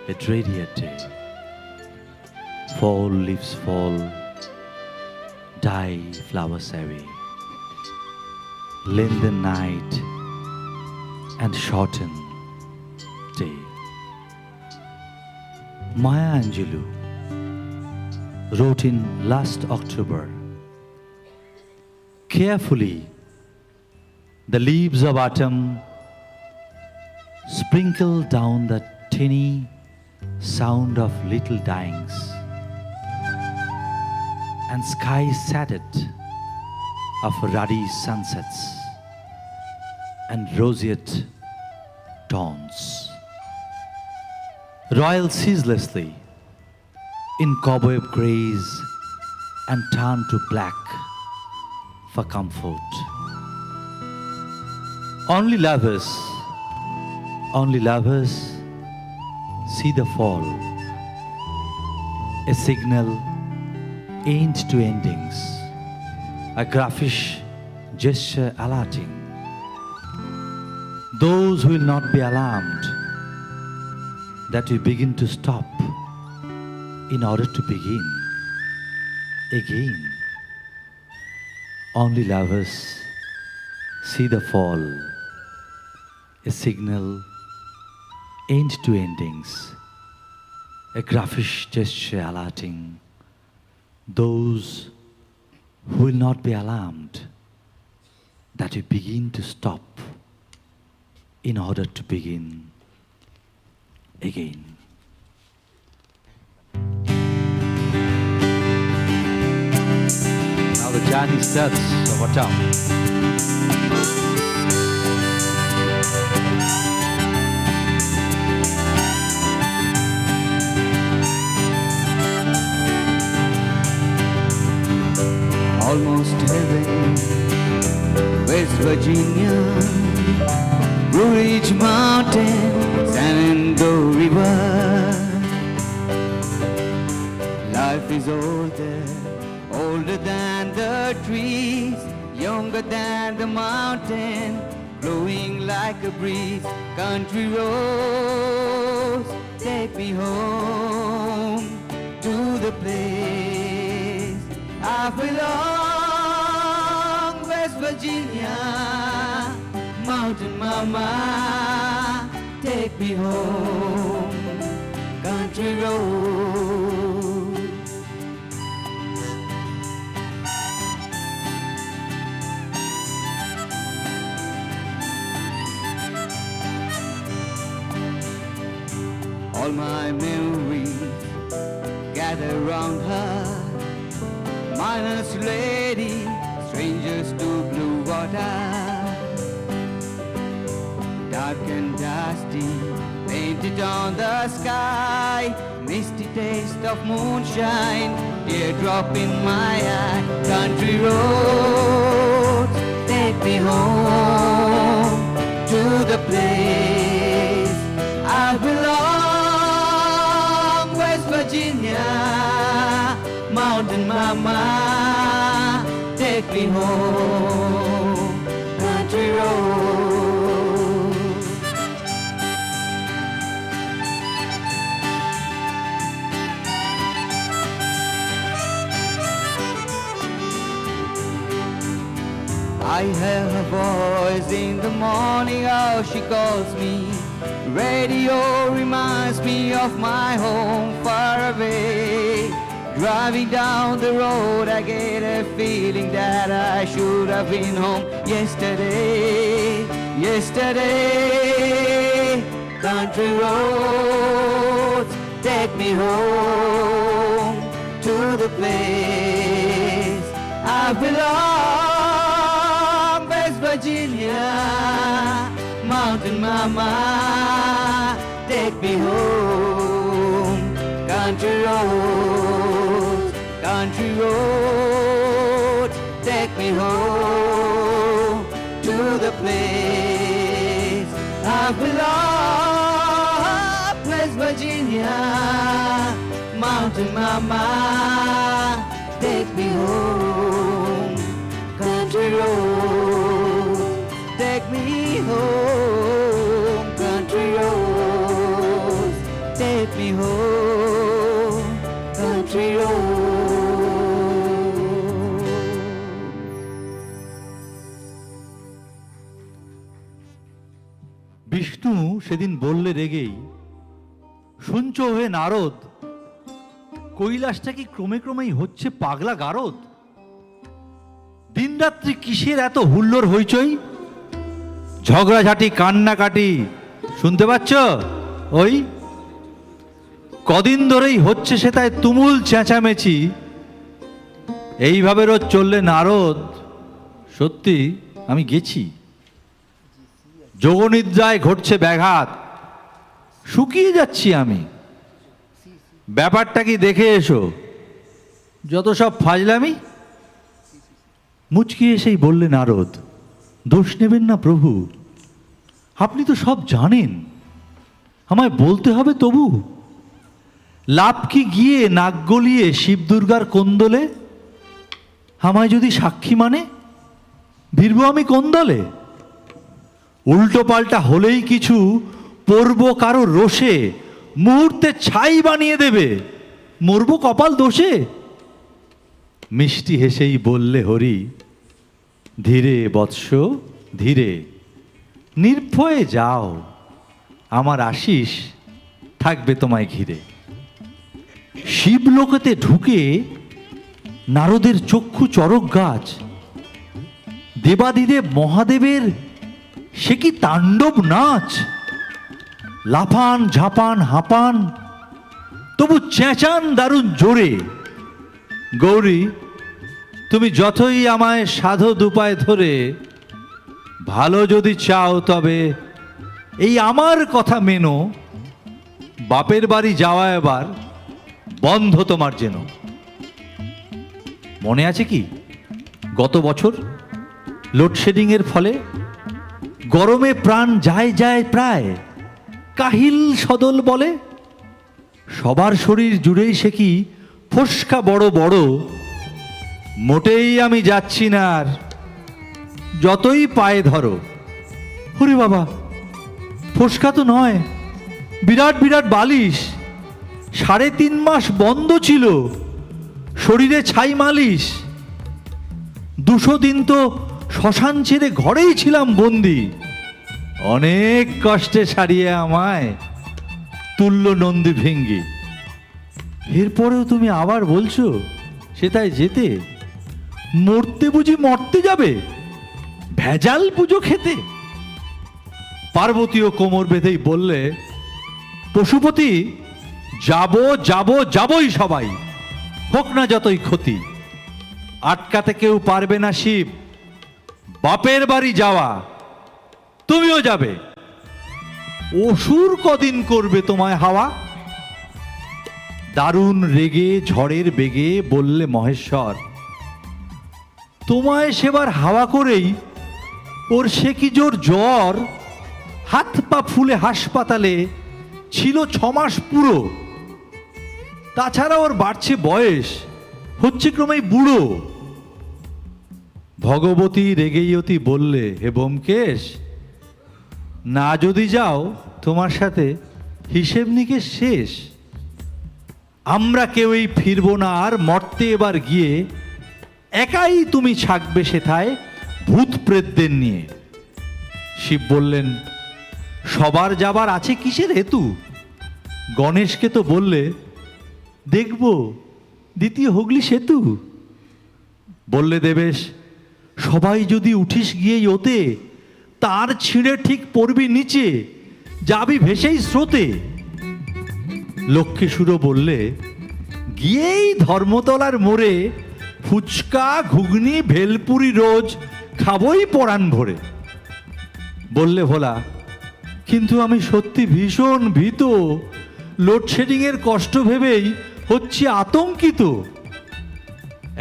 Speaker 5: a drearier day. Four leaves fall, die, flowers away. Lengthen night and shorten day. Maya Angelou wrote in last October, carefully the leaves of autumn sprinkle down the tiny sound of little dyings, and sky sated of ruddy sunsets and roseate dawns. Royal ceaselessly in cobweb grays and turn to black for comfort. Only lovers see the fall, a signal end to endings, a graphish gesture alerting. Those will not be alarmed that we begin to stop in order to begin again. Only lovers see the fall, a signal end to endings, a graphish gesture alerting those who will not be alarmed that we begin to stop in order to begin again. Now the journey starts over town.
Speaker 7: Almost heaven, West Virginia, Blue Ridge Mountain, Shenandoah River. Life is older, older than the trees, younger than the mountain, blowing like a breeze. Country roads, take me home to the place I belong, West Virginia, mountain mama, take me home, country road. All my memories gather round her, minus lady, strangers to blue water. Dark and dusty, painted on the sky, misty taste of moonshine, teardrop in my eye. Country roads, take me home to the place I belong, West Virginia, mountain mama, take me home, country road. voice in the morning, oh, she calls me. Radio reminds me of my home far away. Driving down the road, I get a feeling that I should have been home yesterday. Yesterday, country roads take me home to the place I belong. West Virginia, mountain mama, take me home. Country roads, country roads, take me home to the place I belong. West Virginia, mountain mama, take me home. Country roads, take me home. Country roads, take me home. Country roads.
Speaker 5: Vishnu সেদিন বললে রেগেই, শুনছো হে নারদ, কৈলাসটা কি ক্রমে ক্রমেই হচ্ছে পাগলা গারদ? দিনরাত্রি কিসের এত হুল্লোড় হইচই, ঝগড়াঝাটি কান্নাকাটি শুনতে পাচ্ছ? ওই কদিন ধরেই হচ্ছে সেটাই তুমুল চেঁচামেচি। এইভাবে রোজ চললে নারদ, সত্যি আমি গেছি। যোগনিদ্রায় ঘটছে ব্যাঘাত, শুকিয়ে যাচ্ছি আমি। ব্যাপারটা কি দেখে এসো, যত সব ফাজলামি। মুচকি এসেই বললে নারদ, দোষ নেবেন না প্রভু, আপনি তো সব জানেন, আমায় বলতে হবে তবু। লাভ কি গিয়ে নাক গলিয়ে শিব দুর্গার কোন্দলে? আমায় যদি সাক্ষী মানে ভিড়ব আমি কোন দলে? উল্টো পাল্টা হলেই কিছু পড়ব কারো রোষে, মুহূর্তে ছাই বানিয়ে দেবে, মরব কপাল দোষে। মিষ্টি হেসেই বললে হরি, ধীরে বৎস ধীরে, নির্ভয়ে যাও, আমার আশিস থাকবে তোমায় ঘিরে। শিবলোকেতে ঢুকে নারদের চক্ষু চরক গাছ, দেবাদিদেব মহাদেবের সে কি তাণ্ডব নাচ। লাফান ঝাপান হাঁপান, তবু চেঁচান দারুণ জোরে। গৌরী, তুমি যতই আমায় সাধো দুপায় ধরে, ভালো যদি চাও তবে এই আমার কথা মেনো। বাপের বাড়ি যাওয়া এবার বন্ধ তোমার যেন। মনে আছে কি গত বছর লোডশেডিং এর ফলে গরমে প্রাণ যায় যায় প্রায়, কাহিল সদল বলে। সবার শরীর জুড়েই সে কি ফোস্কা বড় বড়। মোটেই আমি যাচ্ছি না আর, যতই পায়ে ধরো। ওরে বাবা, ফোস্কা তো নয়, বিরাট বিরাট বালিশ। 3.5 মাস বন্ধ ছিল, শরীরে ছাই মালিশ। 200 দিন তো শ্মশান ছেড়ে ঘরেই ছিলাম বন্দি। অনেক কষ্টে সারিয়ে আমায় তুল্য নন্দী ভেঙ্গি। এরপরেও তুমি আবার বলছো সেটাই যেতে? মরতে বুঝি মরতে যাবে, ভেজাল পুজো খেতে? পার্বতীও কোমর বেঁধেই বললে, পশুপতি, যাব যাব যাবই সবাই, হোক না যতই ক্ষতি। আটকাতে কেউ পারবে না শিব, বাপের বাড়ি যাওয়া তুমিও যাবে। অসুর কদিন করবে তোমায় হাওয়া। দারুণ রেগে ঝড়ের বেগে বললে মহেশ্বর, তোমায় সেবার হাওয়া করেই ওর সে কি জোর জ্বর। হাত পা ফুলে হাসপাতালে ছিল 6 মাস পুরো। তাছাড়া ওর বাড়ছে বয়স, হচ্ছে ক্রমেই বুড়ো। ভগবতী রেগেইয়তী বললে, হে ব্যোমকেশ, না যদি যাও তোমার সাথে হিসেব নিকেশ শেষ। আমরা কেউই ফিরব না আর, মর্তে এবার গিয়ে একাই তুমি থাকবে সেথায় ভূত প্রেতদের নিয়ে। শিব বললেন, সবার যাবার আছে কিসের হেতু? গণেশকে তো বললে, দেখব দ্বিতীয় হুগলি সেতু। বললে দেবেশ, সবাই যদি উঠিস গিয়েই ওতে, তার ছিঁড়ে ঠিক পড়বি নিচে, যাবি ভেসেই স্রোতে। লক্ষ্মীসুরও বললে, গিয়েই ধর্মতলার মোড়ে ফুচকা ঘুগনি ভেলপুরি রোজ খাবই পরাণ ভরে। বললে ভোলা, কিন্তু আমি সত্যি ভীষণ ভীত, লোডশেডিংয়ের কষ্ট ভেবেই হচ্ছি আতঙ্কিত।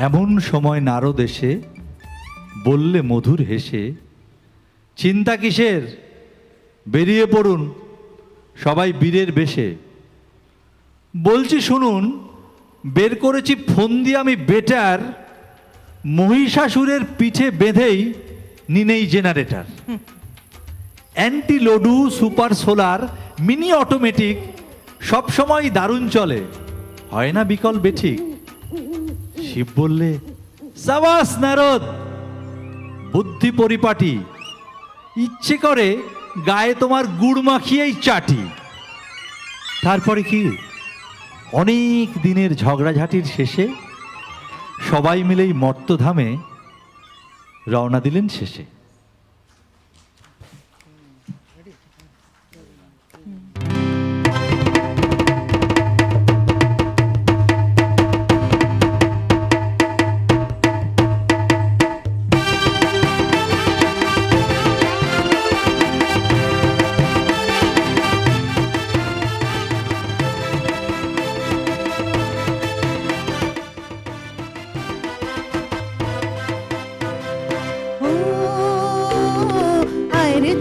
Speaker 5: এমন সময় নারদ এসে বললে মধুর হেসে, চিন্তা কিসের, বেরিয়ে পড়ুন সবাই বীরের বেশে। বলছি শুনুন, বের করেছি ফন্দি আমি বেটার, মহিষাসুরের পিঠে বেঁধেই নিনেই generator. Anti load super solar mini automatic, সবসময় দারুণ চলে, হয় না বিকল বেঠিক। শিব বললে, সাবাস নারদ, বুদ্ধি পরিপাটি, ইচ্ছে করে গায়ে তোমার গুড় মাখিয়েই চাটি। তারপরে কি, অনেক দিনের ঝগড়াঝাটির শেষে সবাই মিলেই মর্তধামে রওনা দিলেন শেষে।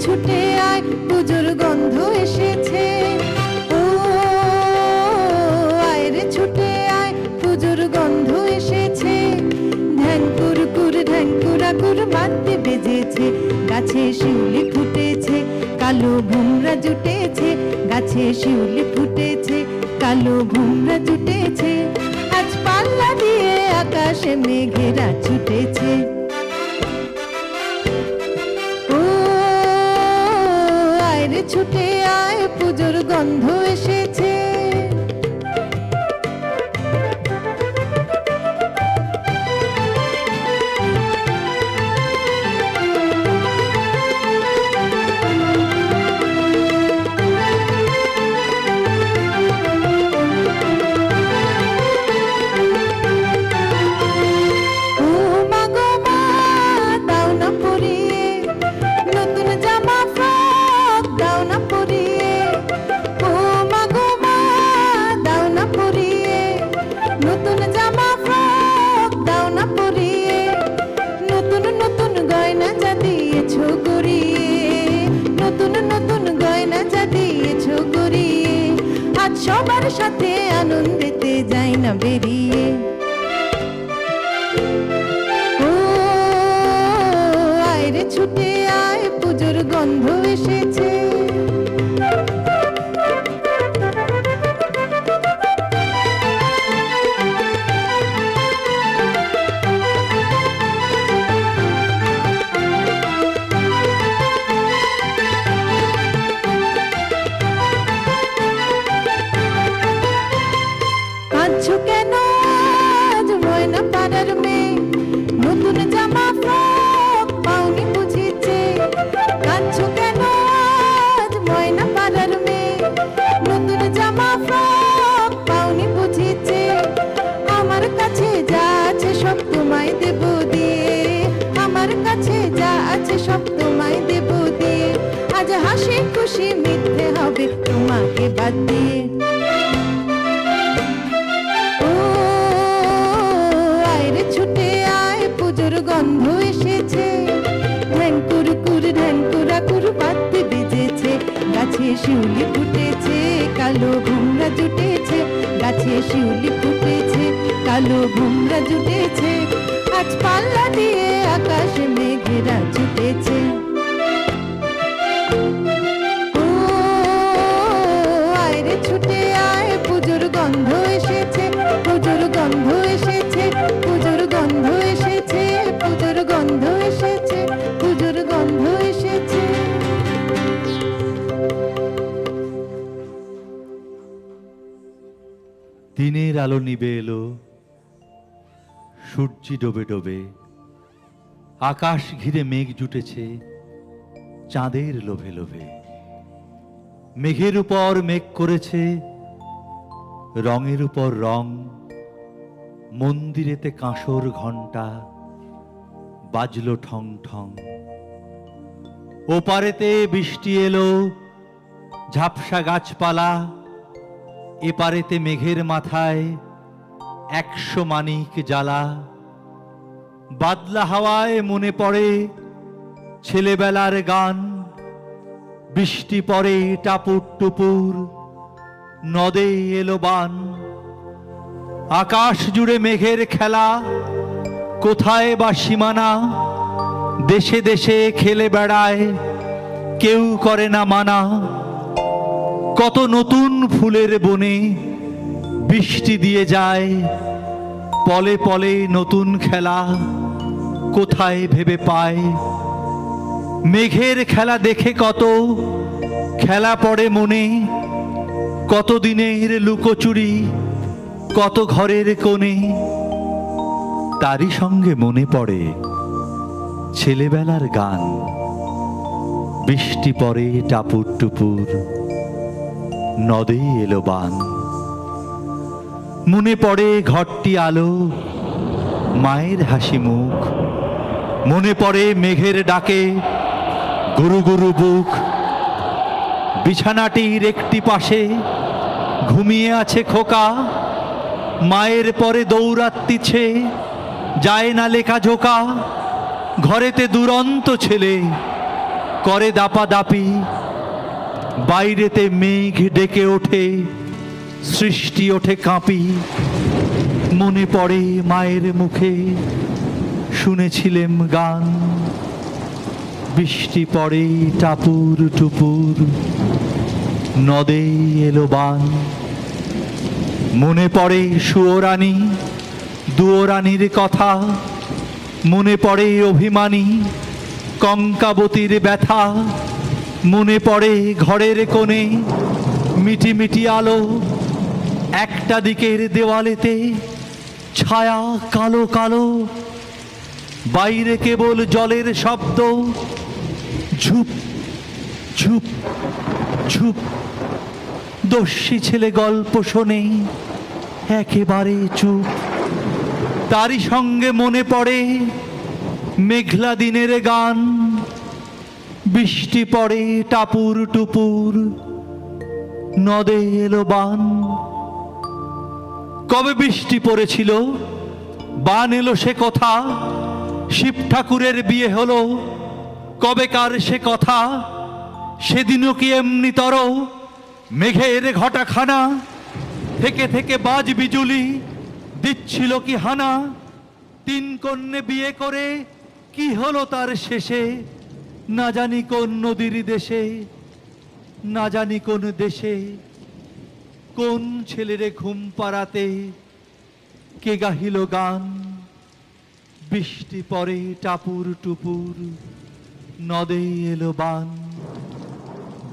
Speaker 6: ছুটে আয়, পুজোর গন্ধ এসেছে। ও আয় রে ছুটে আয়, পুজোর গন্ধ এসেছে। ধ্যান কুরকুর ধ্যান কুরাকুর বাদ্যে বেজেছে, গাছে শিউলি ফুটেছে, কালো ভুমরা জুটেছে। গাছে শিউলি ফুটেছে, কালো ভুমরা জুটেছে। আজ পাল্লা দিয়ে আকাশে মেঘেরা ছুটেছে। ছুটে আয়, পুজোর গন্ধ এসেছে। সবার সাথে আনন্দেতে যাই না বেরিয়ে। ও আয় রে ছুটে আয়, পুজোর গন্ধ এসেছে। কেন আজ ময়না পাড়ার মেয়ে, নতুন জামা ফ্রক পাউনি বুঝিছে। কাঁদছো কেন আজ ময়না পাড়ার মেয়ে, নতুন জামা ফ্রক পাউনি বুঝিছে। আমার কাছে যা আছে সব তোমায় দেব দিয়ে, আমার কাছে যা আছে সব তোমায় দেব দিয়ে। আজ হাসি খুশি মিথ্যে হবে তোমাকে বাদ দিয়ে। গন্ধ এসেছে, ধ্যান কুরকুর ধ্যান কুরাকুর বাদ্যে বেজেছে। গাছে শিউলি ফুটেছে, কালো ভুমরা জুটেছে। গাছে শিউলি ফুটেছে, কালো ভুমরা জুটেছে। আজ পাল্লা দিয়ে আকাশে মেঘেরা ছুটেছে। ও আয় রে ছুটে আয়, পুজোর গন্ধ এসেছে। পুজোর গন্ধ এসেছে, পুজোর গন্ধ এসেছে, পুজোর গন্ধ এসেছে, পুজোর গন্ধ এসেছে।
Speaker 5: দিনের আলো নিবে এলো, সূর্যি ডোবে ডোবে, আকাশ ঘিরে মেঘ জুটেছে চাঁদের লোভে লোভে। মেঘের উপর মেঘ করেছে রঙের উপর রং, মন্দিরেতে কাঁসর ঘণ্টা বাজলো ঠং ঠং। ওপারেতে বৃষ্টি এলো, ঝাপসা গাছপালা, এপারেতে মেঘের মাথায় 100 মানিক জ্বালা। বাদলা হাওয়ায় মনে পড়ে ছেলেবেলার গান, বৃষ্টি পড়ে টাপুর টুপুর, নদে এলো বান। আকাশ জুড়ে মেঘের খেলা, কোথায় বা সীমানা, দেশে দেশে খেলে বেড়ায়, কেউ করে না মানা। কত নতুন ফুলের বনে বৃষ্টি দিয়ে যায়, পলে পলে নতুন খেলা কোথায় ভেবে পায়। মেঘের খেলা দেখে কত খেলা পড়ে মনে, কত দিনের লুকোচুরি, কত ঘরের কোণে। তারই সঙ্গে মনে পড়ে ছেলেবেলার গান, বৃষ্টি পড়ে টাপুর টুপুর, নদে এলো বান। মনে পড়ে ঘরটি আলো, মায়ের হাসি মুখ, মনে পড়ে মেঘের ডাকে গুরু গুরু বুক। বিছানাটির একটি পাশে ঘুমিয়ে আছে খোকা, মায়ের পরে দৌড়াত্তিছে যায় না লেখা ঝোকা। ঘরেতে দুরন্ত ছেলে করে দাপাদাপি, বাইরেতে মেঘ ডেকে ওঠে সৃষ্টি ওঠে কাঁপি। মনে পড়ে মায়ের মুখে শুনেছিলেম গান, বৃষ্টি পড়ে টাপুর টুপুর, নদে এলো বান। মনে পড়ে সুয়োরানী দুয়োরানীর কথা, মনে পড়ে অভিমানী কঙ্কাবতীর ব্যথা। মনে পড়ে ঘরের কোণে মিটি মিটি আলো, একটা দিকের দেওয়ালেতে ছায়া কালো কালো, বাইরে কেবল জলের শব্দ, ঝুপ ঝুপ ঝুপ। দস্যি ছেলে গল্প শোনে একেবারে চুপ। তারই সঙ্গে মনে পড়ে মেঘলা দিনের গান, বৃষ্টি পড়ে টাপুর টুপুর, নদে এলো বান। কবে বৃষ্টি পড়েছিল, বান এলো সে কথা, শিব ঠাকুরের বিয়ে হলো কবেকার সে কথা। সেদিনও কি এমনি তর মেঘের ঘটাখানা, থেকে থেকে বাজ বিজুলি দিচ্ছিল কি হানা। 3 কন্যে বিয়ে করে কি হলো তার শেষে, না জানি কোন নদীর দেশে, না জানি কোন দেশে। কোন ছেলেরে ঘুম পাড়াতে কে গাহিল গান, বৃষ্টি পড়ে টাপুর টুপুর, নদে এলো বান।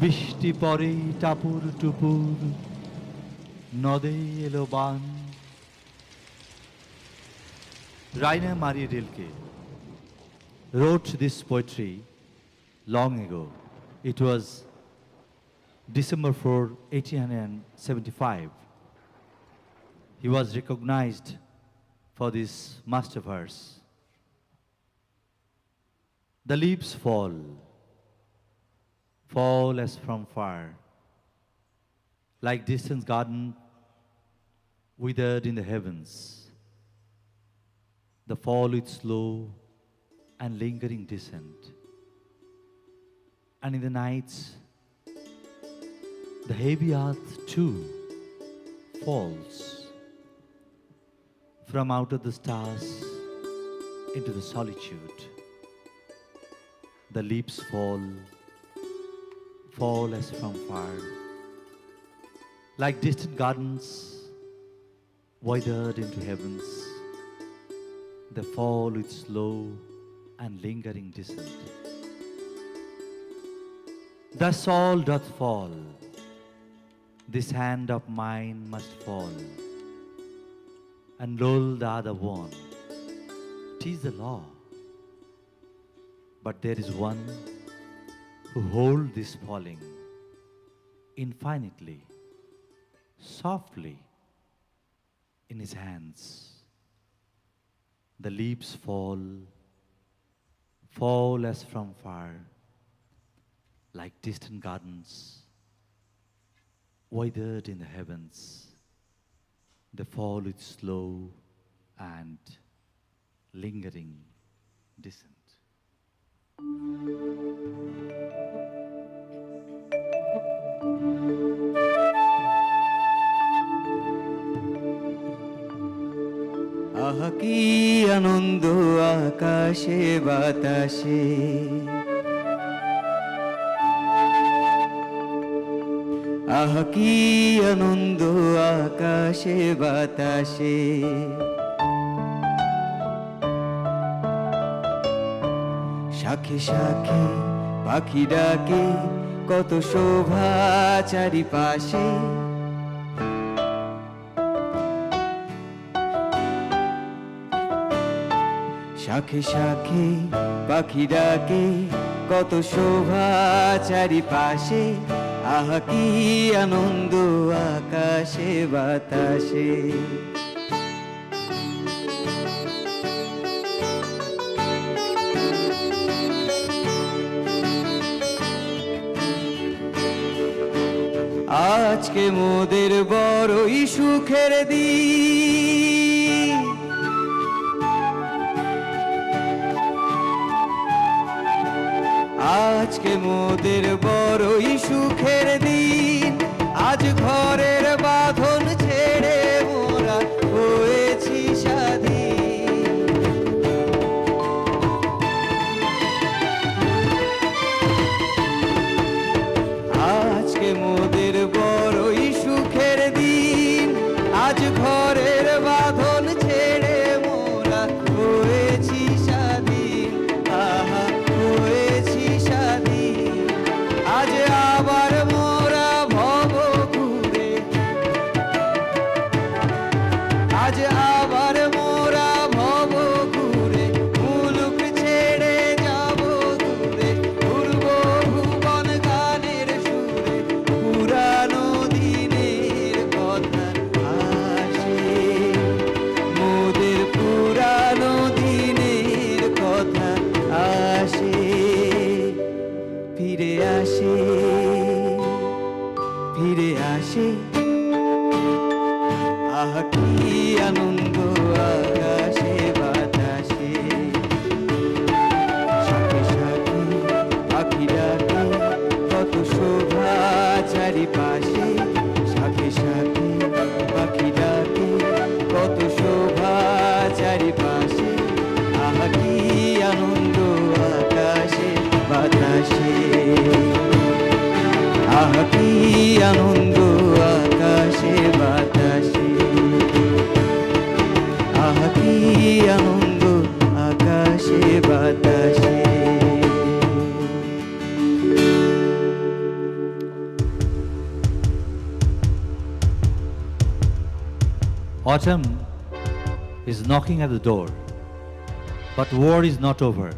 Speaker 5: বৃষ্টি পড়ে টাপুর টুপুর, নদে এলো বান। Rainer Maria Rilke wrote this poetry long ago. It was December 4, 1875. He was recognized for this master verse. The leaves fall, fall as from far, like distant garden withered in the heavens. The fall with slow and lingering descent. And in the nights, the heavy earth too falls from out of the stars into the solitude. The leaves fall, fall as from far, like distant gardens withered into heavens. They fall with slow and lingering descent. Thus all doth fall, this hand of mine must fall, and lull the other one. 'Tis the law. But there is one who holds this falling infinitely, softly in his hands. The leaves fall as from far, like distant gardens, withered in the heavens. They fall with slow and lingering descent.
Speaker 7: আহা কি আনন্দ আকাশে বাতাসে, আহা কি আনন্দ আকাশে বাতাসে, শাখে শাখে পাখি ডাকে কত শোভা চারিপাশে, শাখে শাখে পাখি ডাকে কত শোভা চারিপাশে, আহা কি আনন্দ আকাশে বাতাসে। আজকে মোদের বড়ই সুখের দিন, আজকে মোদের বড়ই সুখের দিন, আজ ঘরের বাঁধন ছেড়ে মোরা হয়েছি স্বাধীন। আজকে মোদের বড়ই সুখের দিন, আজ ঘরের বাঁধন ছেড়ে মোরা হয়েছি স্বাধীন। আহা হয়েছি স্বাধীন, আজ আবার মোরা ভব ঘুরে, আজ আবার মোরা ভব ঘুরে, মুলুক ছেড়ে যাব দূরে, ঘুরব ভুবন গানের সুরে, পুরানো দিনের কথা আসে, মোদের পুরানো দিনের কথা আসে, ফিরে আসে, ফিরে আসে। আহা কি আনন্দ আকাশে বাতাসে, শাখে শাখে পাখি ডাকে কত শোভা চারিপাশে, শাখে শাখে পাখি ডাকে কত শোভা চারিপাশে, আহা কি আনন্দ আকাশে বাতাসে, আহা কি আনন্দ আকাশে বাতাসে, আহা কি আনন্দ আকাশে বাতাসে।
Speaker 5: Autumn is knocking at the door, but war is not over.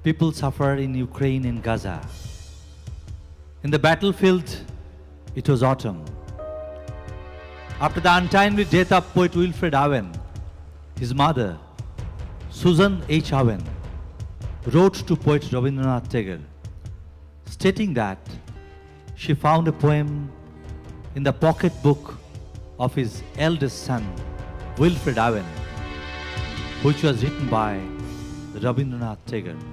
Speaker 5: People suffer in Ukraine and Gaza. In the battlefield, it was autumn. After the untimely death of poet Wilfred Owen, his mother, Susan H. Owen, wrote to poet Rabindranath Tagore, stating that she found a poem in the pocketbook of his eldest son, Wilfred Owen, which was written by Rabindranath Tagore.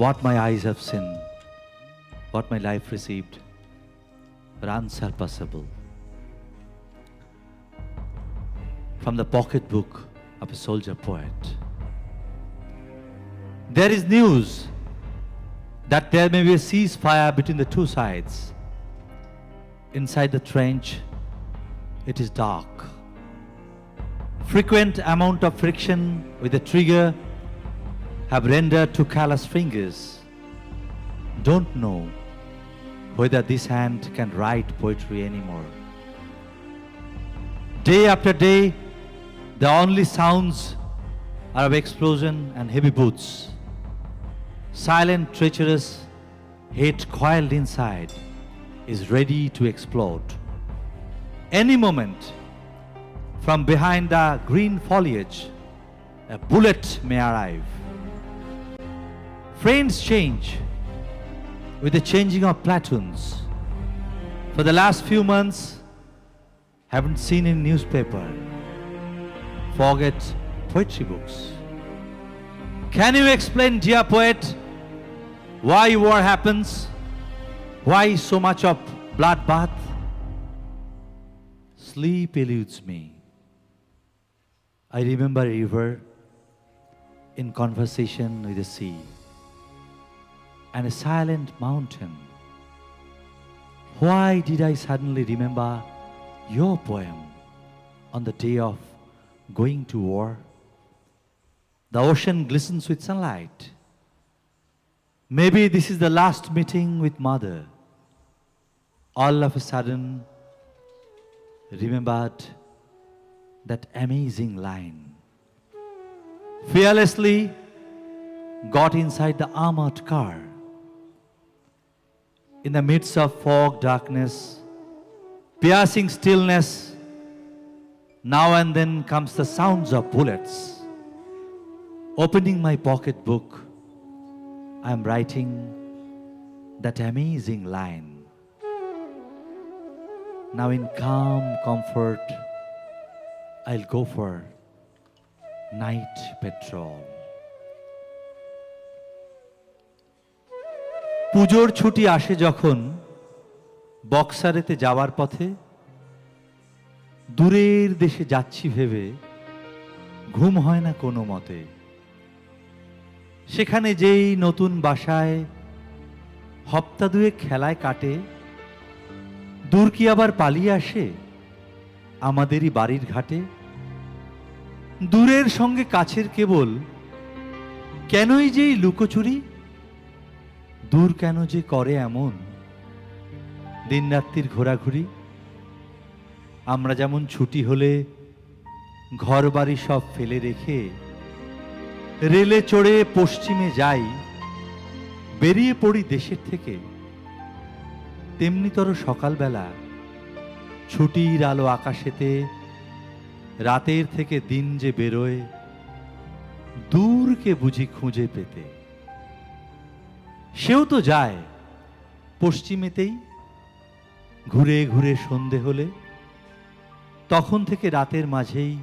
Speaker 5: What my eyes have seen, what my life received, are unsurpassable. From the pocketbook of a soldier poet. There is news that there may be a ceasefire between the two sides. Inside the trench, it is dark. Frequent amount of friction with the trigger have rendered two callous fingers. Don't know whether this hand can write poetry anymore. Day after day, the only sounds are of explosion and heavy boots. Silent, treacherous, hate coiled inside is ready to explode. Any moment, from behind the green foliage, a bullet may arrive. Friends change with the changing of platoons. For the last few months, haven't seen in newspaper. Forget poetry books. Can you explain, dear poet, why war happens? Why so much of bloodbath? Sleep eludes me. I remember a river in conversation with the sea and a silent mountain. Why did I suddenly remember your poem on the day of going to war? The ocean glistens with sunlight. Maybe this is the last meeting with mother. All of a sudden, remembered that amazing line. Fearlessly got inside the armored car. In the midst of fog, darkness, piercing stillness, now and then comes the sounds of bullets. Opening my pocketbook, I am writing that amazing line. Now in calm comfort, I'll go for night patrol. পুজোর ছুটি আসে যখন বক্সারেতে যাওয়ার পথে, দূরের দেশে যাচ্ছি ভেবে ঘুম হয় না কোনো মতে। সেখানে যেই নতুন বাসায় হপ্তা দুয়েক খেলায় কাটে, দূর কি আবার পালিয়ে আসে আমাদেরই বাড়ির ঘাটে। দূরের সঙ্গে কাছের কেবল কেনই যে এই লুকোচুরি, দূর কেন যে করে এমন দিনরাত্রির ঘোরাঘুরি। আমরা যেমন ছুটি হলে ঘর বাড়ি সব ফেলে রেখে রেলে চড়ে পশ্চিমে যাই, বেরিয়ে পড়ি দেশের থেকে, তেমনিতর সকালবেলা ছুটির আলো আকাশেতে রাতের থেকে দিন যে বেরোয় দূরকে বুঝি খুঁজে পেতে। সেও তো যায় পশ্চিমেতেই, ঘুরে ঘুরে সন্ধে হলে, তখন থেকে রাতের মাঝেই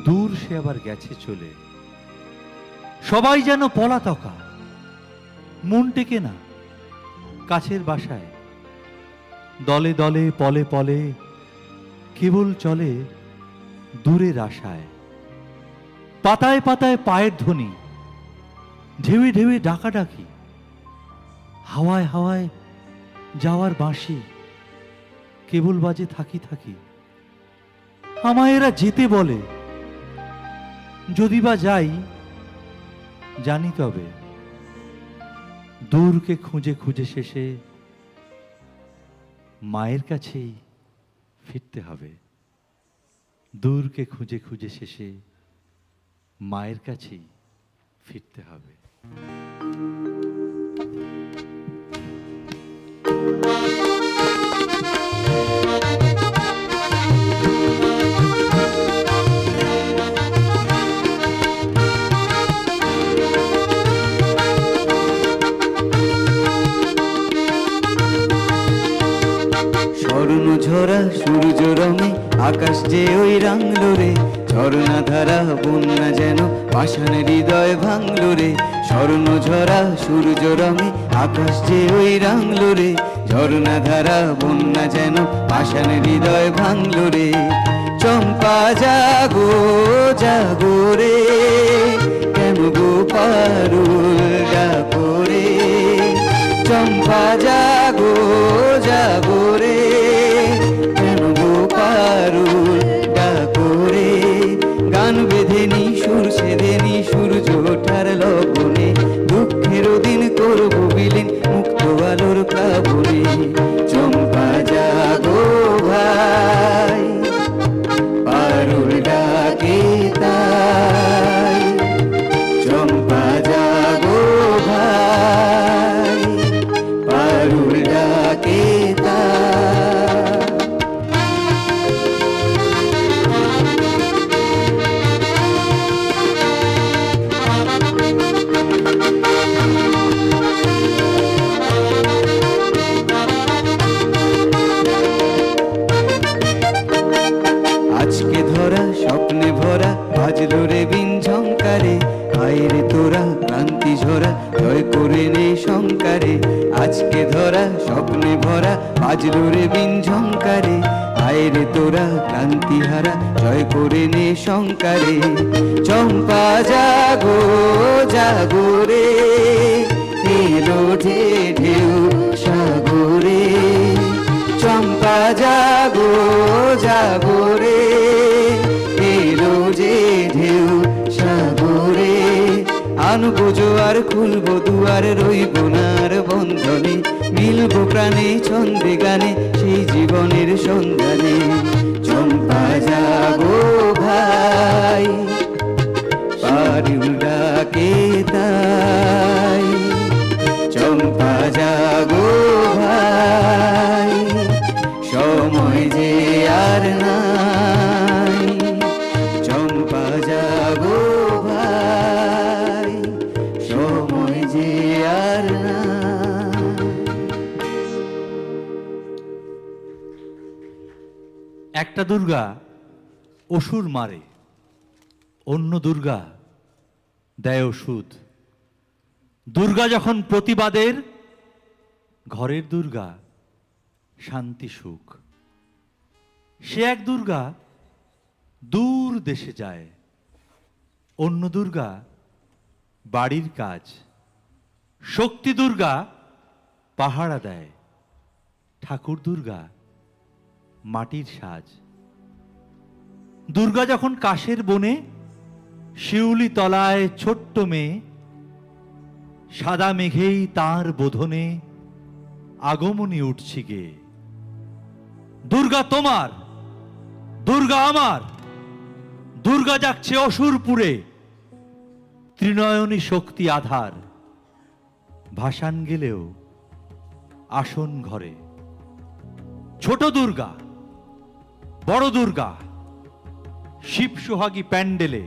Speaker 5: দূর সে আবার গেছে চলে। সবাই যেন পলাতকা, মন টেকে না কাছের বাসায়, দলে দলে পলে পলে কেবল চলে দূরের আশায়। পাতায় পাতায় পায়ের ধ্বনি, ঢেউয়ে ঢেউয়ে ডাকাডাকি, হাওয়ায় হাওয়ায় যাওয়ার বাঁশি কেবল বাজে থাকি থাকি। আমায় এরা যেতে বলে, যদি বা যাই জানি তবে দূরকে খুঁজে খুঁজে শেষে মায়ের কাছেই ফিরতে হবে। দূরকে খুঁজে খুঁজে শেষে মায়ের কাছেই ফিরতে হবে।
Speaker 7: স্বর্ণ ঝরা সূর্য রঙে আকাশ যে ওই রাঙলো রে, ঝর্ণা ধারা বন্যা যেন পাষাণ হৃদয় ভাঙলো রে। স্বর্ণ ঝরা সূর্য রঙে আকাশ যে ওই রাঙলো রে, ঝর্ণা ধারা বন্যা যেন পাষাণ হৃদয় ভাঙলো রে। চম্পা জাগো জাগো রে, কেন গো পারুল ডাকো রে। চম্পা জাগো জাগো রে, কেন গো পারুল ডাকো রে। গান বেঁধে নি সুর ছেদে নি সূর্য ওঠার লগনে, দুঃখের দিন করব বিলীন মুক্ত আলোর প্লাবনে। চম্পা জাগো ভাই, আজকে ধরা স্বপ্নে ভরা বাজলো রে বিন ঝংকারে, আয় রে তোরা ক্লান্তি হারা জয় করে নে শঙ্কারে। চম্পা জাগো জাগো রে, এলো ঢে ঢেউ সাগরে। চম্পা জাগো জাগো রে, এলো যে ঢেউ সাগরে। আনবো জোয়ার খুলবো দুয়ার, রইব নার বন্ধনে, মিলবো প্রাণে ছন্দে গানে সেই জীবনের সন্ধানে। চম্পা জাগো ভাই, পারুল ডাকে তাই। চম্পা জাগো ভাই, সময় যে আর নাই। চম্পা জাগো ভাই, সময় যে আর নাই।
Speaker 5: একটা দুর্গা অসুর মারে, অন্য দুর্গা দেয় ওষুধ। দুর্গা যখন প্রতিবাদের, ঘরের দুর্গা শান্তি সুখ। সে এক দুর্গা দূর দেশে যায়, অন্য দুর্গা বাড়ির কাজ। শক্তি দুর্গা পাহারা দেয়, ঠাকুর দুর্গা মাটির সাজ। দুর্গা যখন কাশের বনে, শিউলি তলায় ছোট্ট মেয়ে, সাদা মেঘেই তার বোধনে আগমনী উঠছি গে। দুর্গা তোমার, দুর্গা আমার, দুর্গা যাচ্ছে অসুরপুরে, ত্রিনয়নী শক্তি আধার। ভাসান গেলেও আসন ঘরে। ছোট দুর্গা, বড় দুর্গা, শিব সোহাগী প্যান্ডেলে,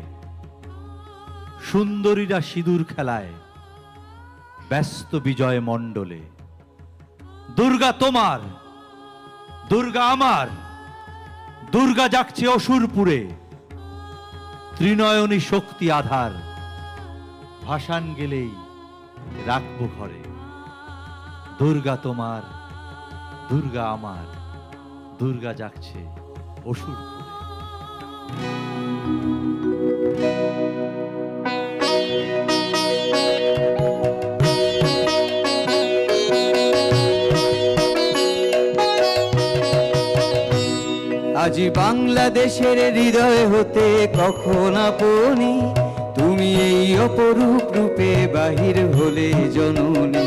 Speaker 5: সুন্দরীরা সিঁদুর খেলায় ব্যস্ত বিজয় মণ্ডলে। দুর্গা তোমার, দুর্গা আমার, দুর্গা যাচ্ছে অসুরপুরে, ত্রিনয়নী শক্তি আধার। ভাসান গেলেই রাখবো ঘরে। দুর্গা তোমার, দুর্গা আমার, দুর্গা যাচ্ছে অসুরপুরে।
Speaker 7: আজি বাংলাদেশের হৃদয় হতে কখন আপনি, তুমি এই অপরূপ রূপে বাহির হলে জননী।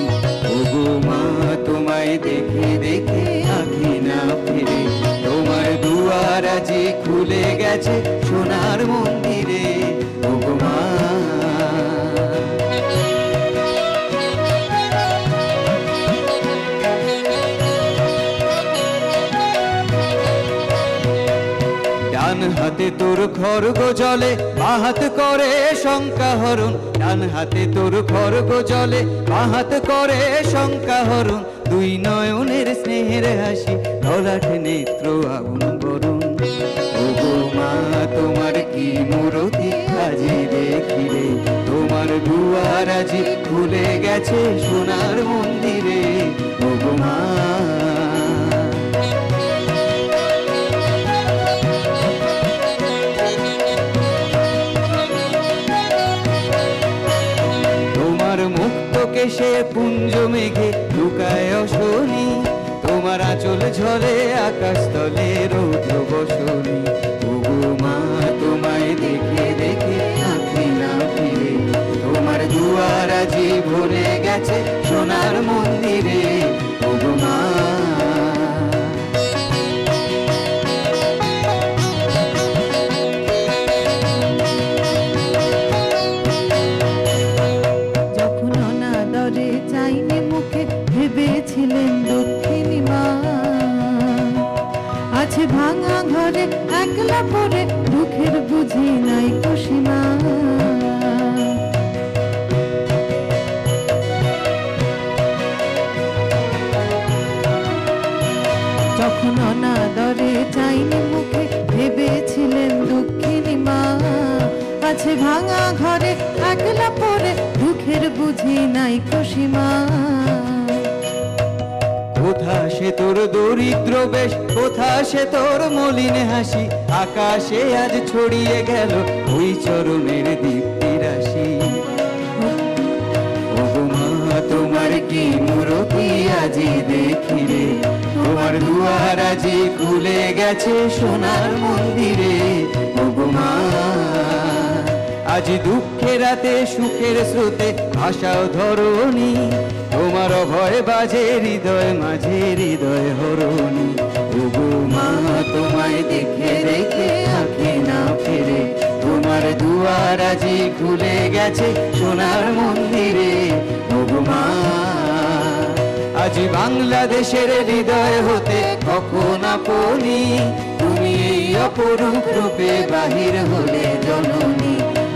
Speaker 7: ওগো মা তোমায় দেখে দেখে আঁখি না ফিরে, তোমার দুয়ার আজি খুলে গেছে সোনার মন্দিরে। ওগো মা ডান হাতে তোর খড়গ জলে, বাঁ হাত করে শঙ্কা হরণ। ডান হাতে তোর খড়গ জলে, বাঁ হাত করে শঙ্কা হরণ। দুই নয়নের স্নেহের হাসি, ললাট নেত্র আগুন বরণ। ওগো মা তোমার কি মূরতি আজি দেখিলে, তোমার দুয়ার আজি খুলে গেছে সোনার মন্দিরে। ওগো মা সে পুঞ্জ মেঘে লুকায় অশনি, তোমার আঁচল ঝরে আকাশ তলে রৌদ্র বসনি। ওগো মা তোমায় দেখে দেখে আঁখি না ফিরে, তোমার দুয়ার আজি ভরে গেছে সোনার মন্দিরে। ওগো মা
Speaker 6: ভেবেছিলেন দক্ষিণী মা, আছে ভাঙা ঘরে একলা পড়ে, দুঃখের বুঝি নাই কুসীমা। যখন অনাদরে চাইনি মুখে, ভেবেছিলেন দক্ষিণী মা, আছে ভাঙা ঘরে একলা পড়ে, দুঃখের বুঝি নাই কুসীমা।
Speaker 7: সে তোর দরিদ্র বেশ, কোথা সে তোর মলিন হাসি, আকাশে আজ ছড়িয়ে গেল ওই চরণের দীপ্তি রাশি। ওগো মা তোমার কি মূরতি আজি দেখি রে, তোমার দুয়ার আজি খুলে গেছে সোনার মন্দিরে। ওগো মা আজি দুঃখের রাতে সুখের স্রোতে ভাষাও ধরণী, তোমার ভয় বাজে হৃদয় মাঝে হৃদয় হরণী। ওগো মা তোমায় দেখে দেখে আঁখি না ফেরে, তোমার দুয়ার আজি খুলে গেছে সোনার মন্দিরে। ওগো মা আজি বাংলাদেশের হৃদয় হতে কখন আপনি, তুমি এই অপরূপ রূপে বাহির হলে জননী।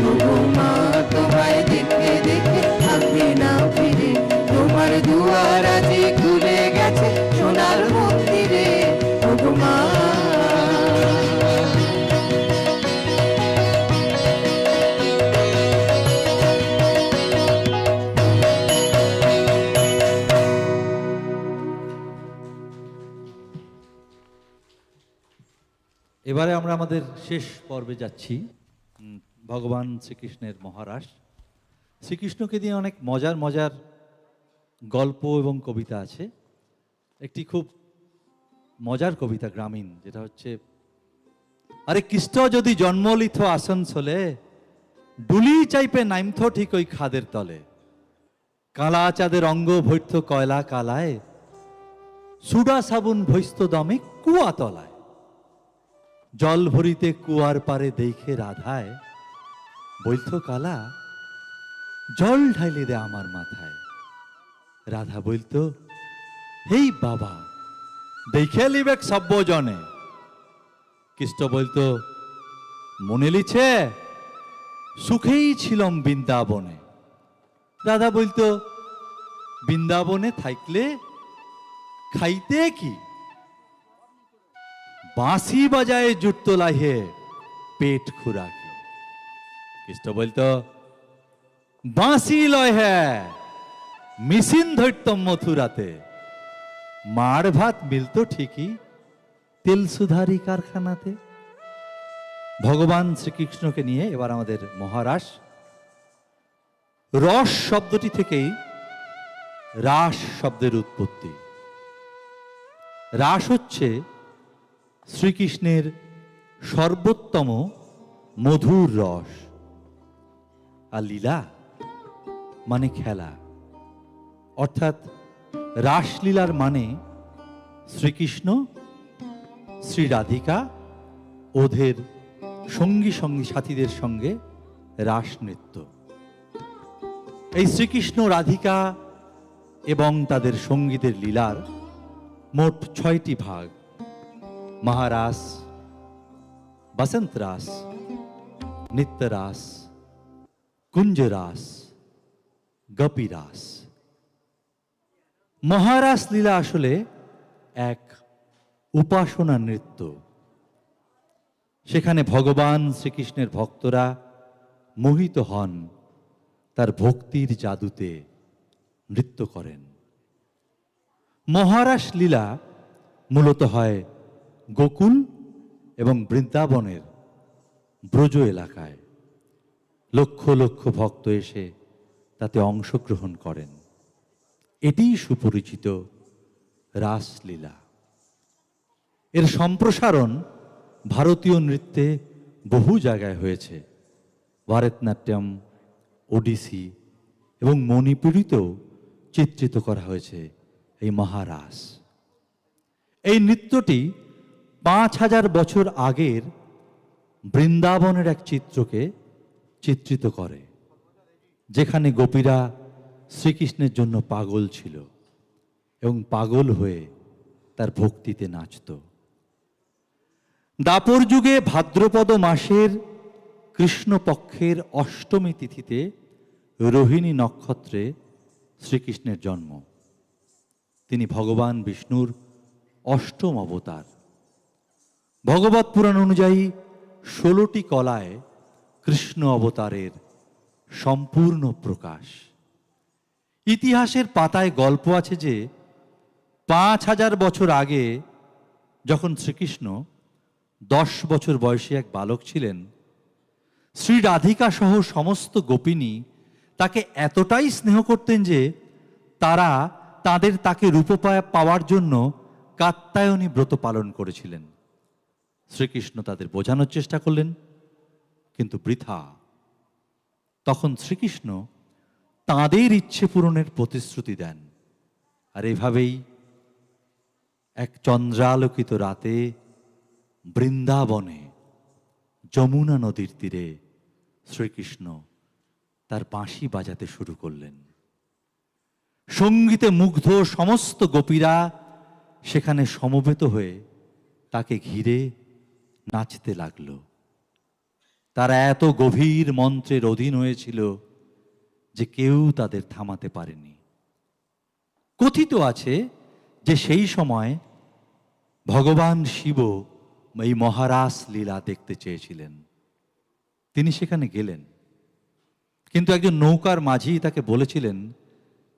Speaker 7: ওগো মা তোমায় দেখে দেখে থাকবে না ফিরে, তোমার দুয়ার আজি খুলে গেছে সোনার মন্দিরে। ওগো মা
Speaker 5: এবারে আমরা আমাদের শেষ পর্বে যাচ্ছি, ভগবান শ্রীকৃষ্ণের মহারাস। শ্রীকৃষ্ণকে দিয়ে অনেক মজার মজার গল্প এবং কবিতা আছে। একটি খুব মজার কবিতা গ্রামীণ, যেটা হচ্ছে, আরে কৃষ্ণ যদি জন্ম লিথ আসানসোলে, ডুলি চাইপে নাইমথ ঠিক ওই খাদের তলে, কালা চাঁদের অঙ্গ ভৈর্থ কয়লা কালায়, সুডা সাবুন ভৈস্ত দমে কুয়া তলায়, জল ভরিতে কুয়ার পারে দেখে রাধায়, বৈথ কালা জল ঢাইলে দে আমার মাথায়। রাধা বলতো, হেই বাবা দেখে লিবেক সব্য জনে। কৃষ্ণ বলতো, মনে লিছে সুখেই ছিলাম বৃন্দাবনে। রাধা বলতো, বৃন্দাবনে থাকলে খাইতে কি, বাঁশি বাজায় জুটতলা হে পেট খুরাকি। কৃষ্ণ বলতো, বাঁশি লয় হ্যাঁ মেশিন ধরতম মথুরাতে, মার ভাত মিলতো ঠিকই তেল সুধারি কারখানাতে। ভগবান শ্রীকৃষ্ণকে নিয়ে এবার আমাদের মহারাস। রস শব্দটি থেকেই রাস শব্দের উৎপত্তি। রাস হচ্ছে শ্রীকৃষ্ণের সর্বোত্তম মধুর রস, আর লীলা মানে খেলা। অর্থাৎ রাসলীলার মানে শ্রীকৃষ্ণ, শ্রী রাধিকা ওদের সঙ্গী সাথীদের সঙ্গে রাস নৃত্য। এই শ্রীকৃষ্ণ, রাধিকা এবং তাদের সঙ্গীদের লীলার মোট 6টি ভাগ: মহারাস, বসন্ত রাস, নিত্যরাস, কুঞ্জরাস, গোপীরাস। মহারাস লীলা আসলে এক উপাসনা নৃত্য। সেখানে ভগবান শ্রীকৃষ্ণের ভক্তরা মোহিত হন, তার ভক্তির জাদুতে নৃত্য করেন। মহারাস লীলা মূলত হয় গোকুল এবং বৃন্দাবনের ব্রজ এলাকায়। লক্ষ লক্ষ ভক্ত এসে তাতে অংশগ্রহণ করেন। এটিই সুপরিচিত রাসলীলা। এর সম্প্রসারণ ভারতীয় নৃত্যে বহু জায়গায় হয়েছে। ভারতনাট্যম, ওডিসি এবং মণিপুরীতেও চিত্রিত করা হয়েছে এই মহারাস। এই নৃত্যটি 5000 বছর আগের বৃন্দাবনের এক চিত্রকে চিত্রিত করে, যেখানে গোপীরা শ্রীকৃষ্ণের জন্য পাগল ছিল এবং পাগল হয়ে তার ভক্তিতে নাচত। দাপর যুগে ভাদ্রপদ মাসের কৃষ্ণপক্ষের অষ্টমী তিথিতে রোহিণী নক্ষত্রে শ্রীকৃষ্ণের জন্ম। তিনি ভগবান বিষ্ণুর অষ্টম অবতার। ভগবত পুরাণ অনুযায়ী 16টি কলায় কৃষ্ণ অবতারের সম্পূর্ণ প্রকাশ। ইতিহাসের পাতায় গল্প আছে যে 5000 বছর আগে যখন শ্রীকৃষ্ণ 10 বছর বয়সী এক বালক ছিলেন, শ্রী রাধিকা সহ সমস্ত গোপিনী তাকে এতটাই স্নেহ করতেন যে তারা তাকে রূপে পাওয়ার জন্য কাত্যায়নী ব্রত পালন করেছিলেন। শ্রীকৃষ্ণ তাদের বোঝানোর চেষ্টা করলেন, কিন্তু বৃথা। তখন শ্রীকৃষ্ণ তাঁদের ইচ্ছে পূরণের প্রতিশ্রুতি দেন। আর এভাবেই এক চন্দ্রালোকিত রাতে বৃন্দাবনে যমুনা নদীর তীরে শ্রীকৃষ্ণ তার বাঁশি বাজাতে শুরু করলেন। সঙ্গীতে মুগ্ধ সমস্ত গোপীরা সেখানে সমবেত হয়ে তাকে ঘিরে নাচতে লাগলো। তারা এত গভীর মন্ত্রের অধীন হয়েছিল যে কেউ তাদের থামাতে পারেনি। কথিত আছে যে সেই সময় ভগবান শিব এই মহারাস লীলা দেখতে চেয়েছিলেন। তিনি সেখানে গেলেন, কিন্তু একজন নৌকার মাঝি তাকে বলেছিলেন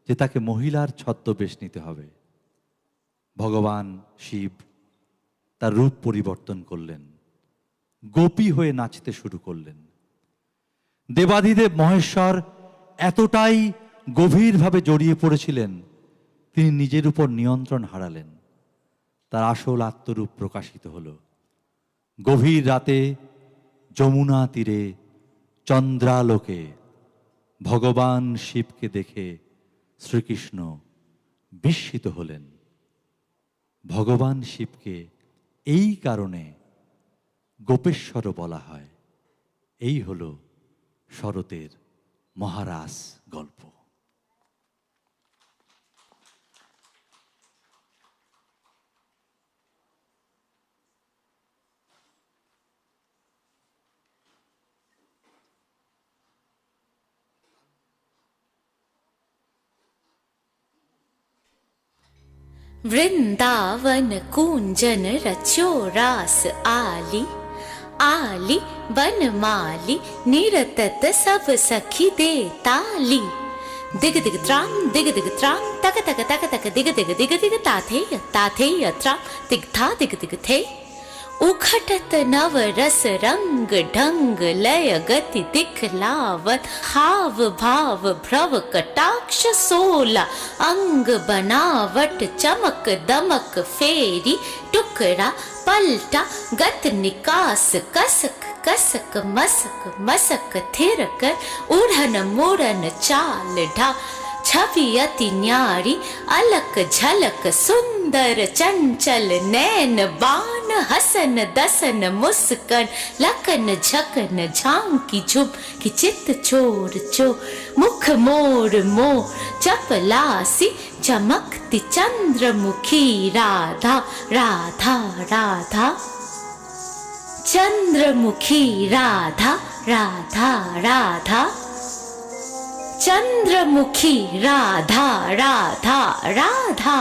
Speaker 5: যে তাকে মহিলার ছদ্মবেশ নিতে হবে। ভগবান শিব তার রূপ পরিবর্তন করলেন, গোপী হয়ে নাচতে শুরু করলেন। দেবাদিদেব মহেশ্বর এতটাই গভীরভাবে জড়িয়ে পড়েছিলেন, তিনি নিজের উপর নিয়ন্ত্রণ হারালেন। তার আসল আত্মরূপ প্রকাশিত হল। গভীর রাতে যমুনা তীরে চন্দ্রালোকে ভগবান শিবকে দেখে শ্রীকৃষ্ণ বিস্মিত হলেন। ভগবান শিবকে এই কারণে গোপেশ্বর বলা হয়। এই হল শরতের মহারাস গল্প।
Speaker 8: वृंदावन कूंजन रचो रास आली, आली बनमाली निरतत सब सखी दे ताली। दिग दिग त्राम दिग दिग त्राम तक तक तक तक दिग दिग दिग दिग ताथे त्राम दिग था दिग दिग थे। उखटत नव रस रंग ढंग लय गति दिखलावत, हाव भाव भ्रव कटाक्ष सोला अंग बनावट चमक दमक फेरी टुकड़ा पलटा गत निकास कसक कसक मसक मसक थिर कर उड़न मुड़न चाल ढा। छवि अति न्यारी अलक झलक सुंदर चंचल नैन बान हसन दसन मुस्कन लकन झकन झांकी झुम की चित चोर चो मुख मोर मो चपलासी चमकती Chandramukhi Radha Radha Radha. Chandramukhi Radha Radha Radha. Chandramukhi Radha Radha Radha.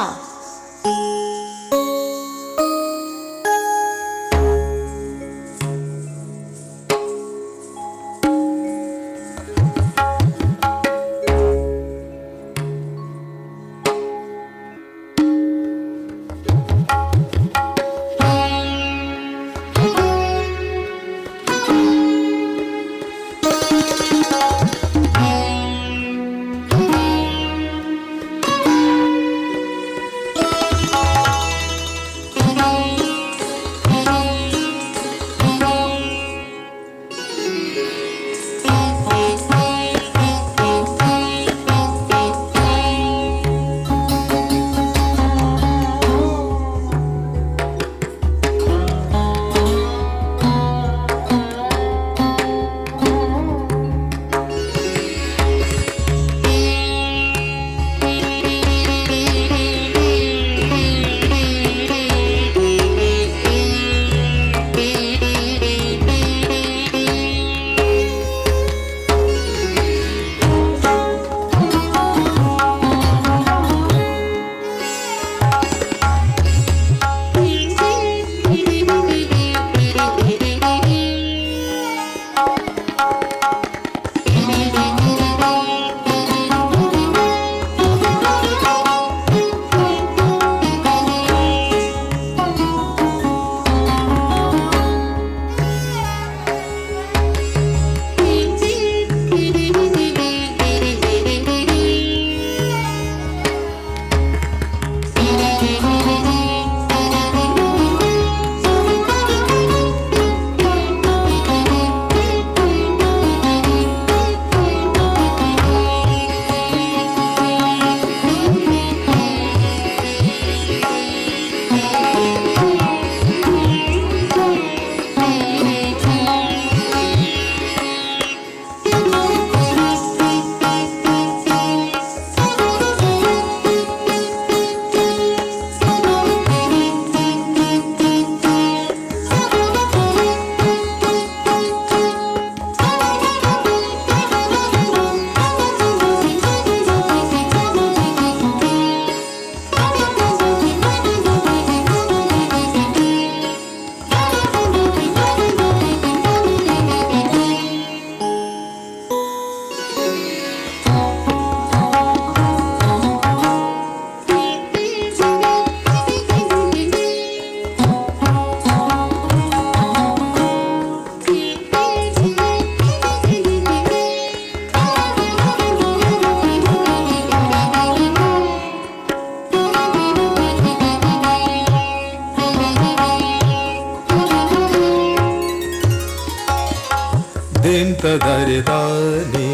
Speaker 9: tadare dani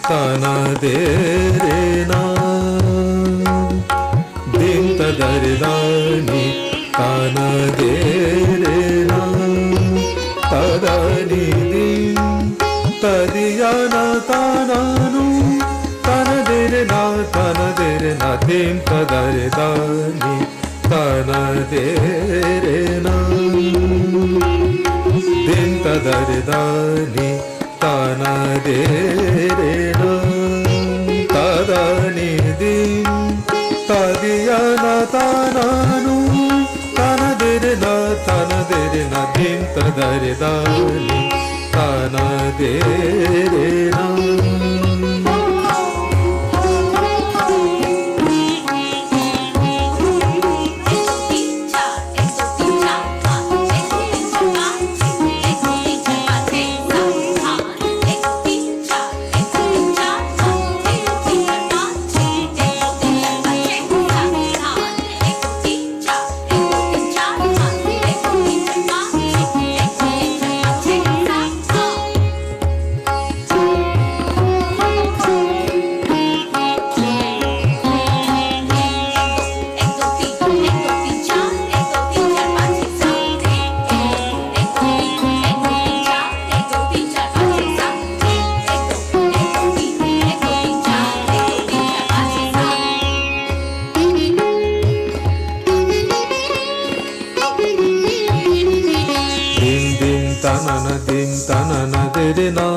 Speaker 9: tana de re na din tadare dani tana de re na tadani din tadiyana tananu tana de re na din tadare dani tana de re na din tadare dani tana de re na tadani din tadiyana tananu tana de re na din tadare dani tana de re na tanana dere na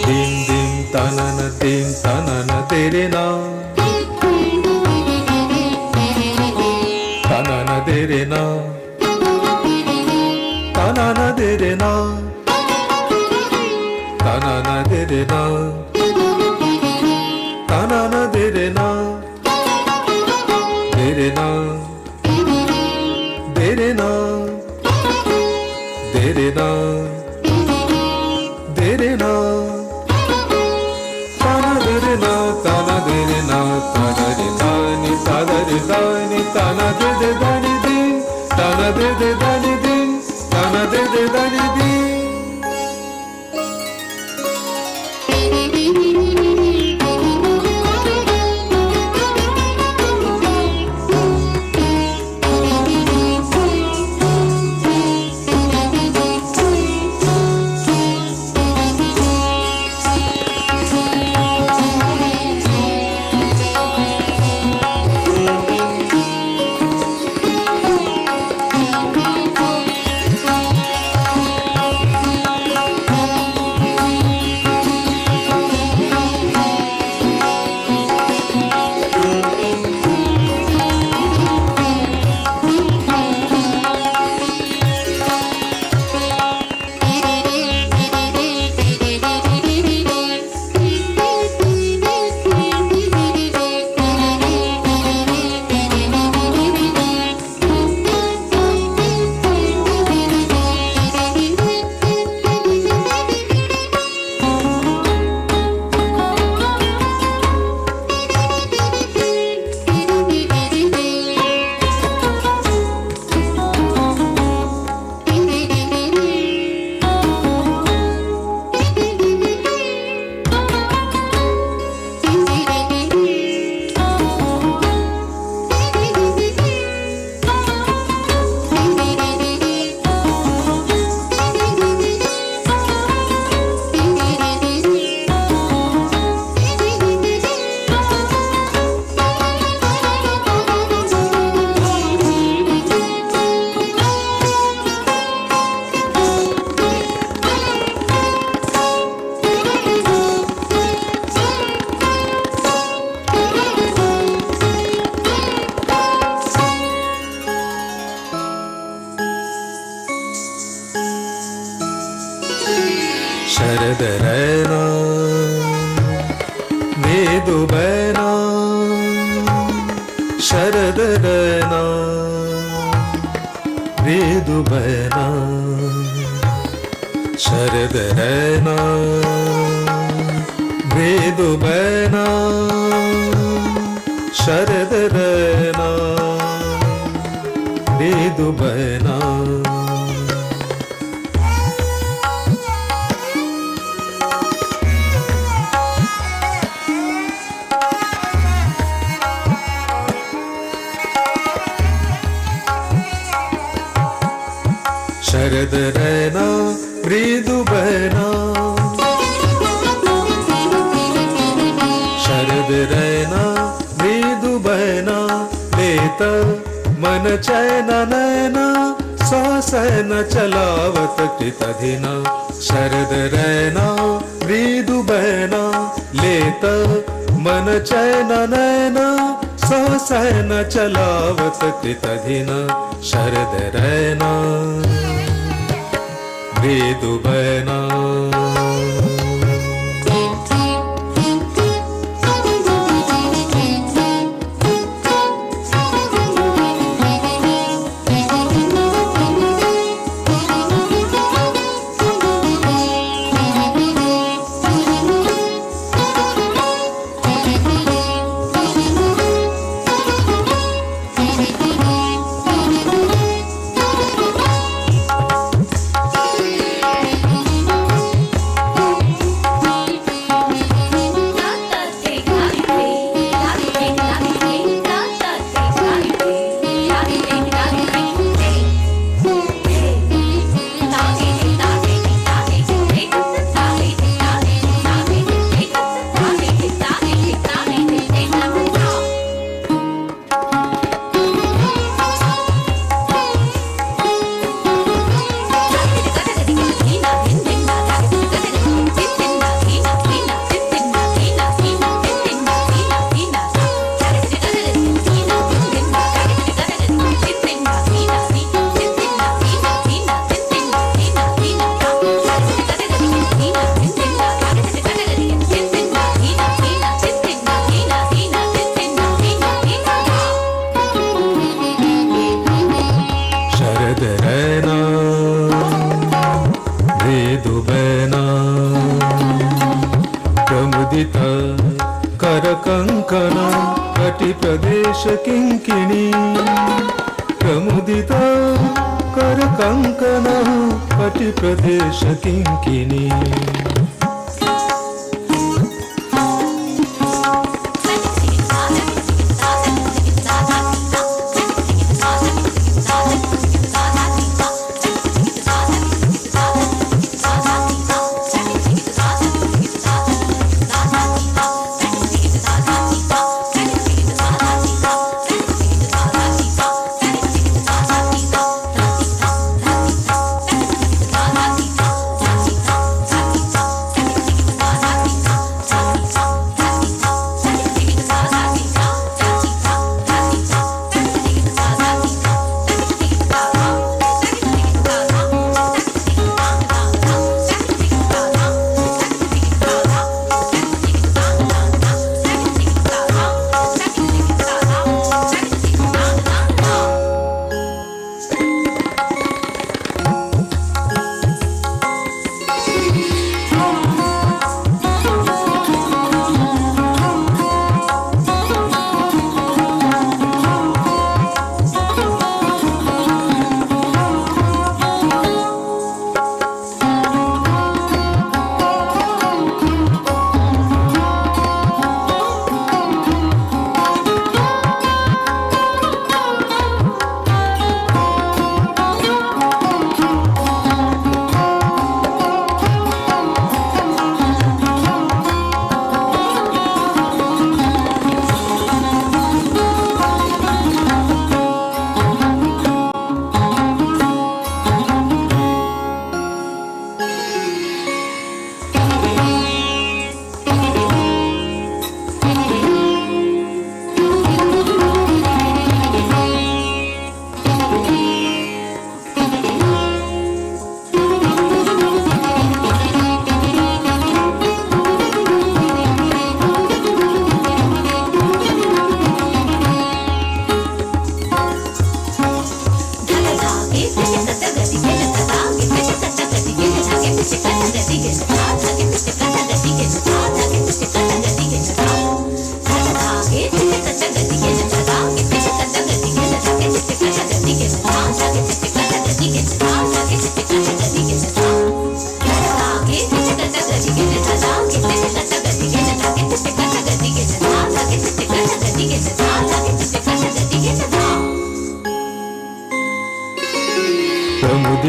Speaker 9: din din tanana dere na tanana dere na tanana dere na tanana dere na tanana dere na dere na dere na dere na dere na tana dere na tana dere na tana de dani tana de dani tana de dani din tana de dani din tana de dani din शरद रैना वेदु बैना शरद रैना वेदु बैना शरद रैना वेदु बैना शरद रैना वेदु बैना शरद रैना मृदु बहना, शरद रैना मृदु बहना, लेत मन चैन नैना, श्वासन चलावत कृतधिना। शरद रैना मृदु बहना, लेत मन चैन नैना, श्वासन चलावत कृतधिना। शरद रैना मृदु बहना। प्रदेश किंकिणी प्रमुदिता कर कंकण कटि प्रदेश किंकिणी।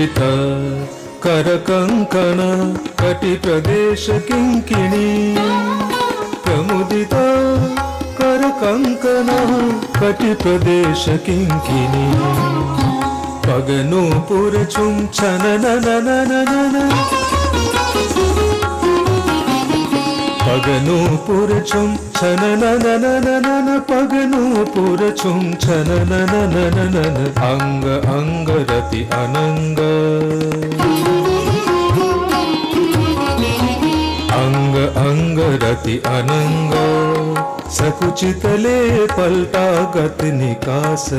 Speaker 9: प्रमुदित करकङ्कण कटिप्रदेश किङ्किणी प्रमुदित करकङ्कण कटिप्रदेश किङ्किणी पगनूपुर चुंचन पगनूपुर चुंचन पगनूपुर चुंचन अंग अंग रति अनंग अंग अंग रति अनंग सकुचितले पलटा गत निकास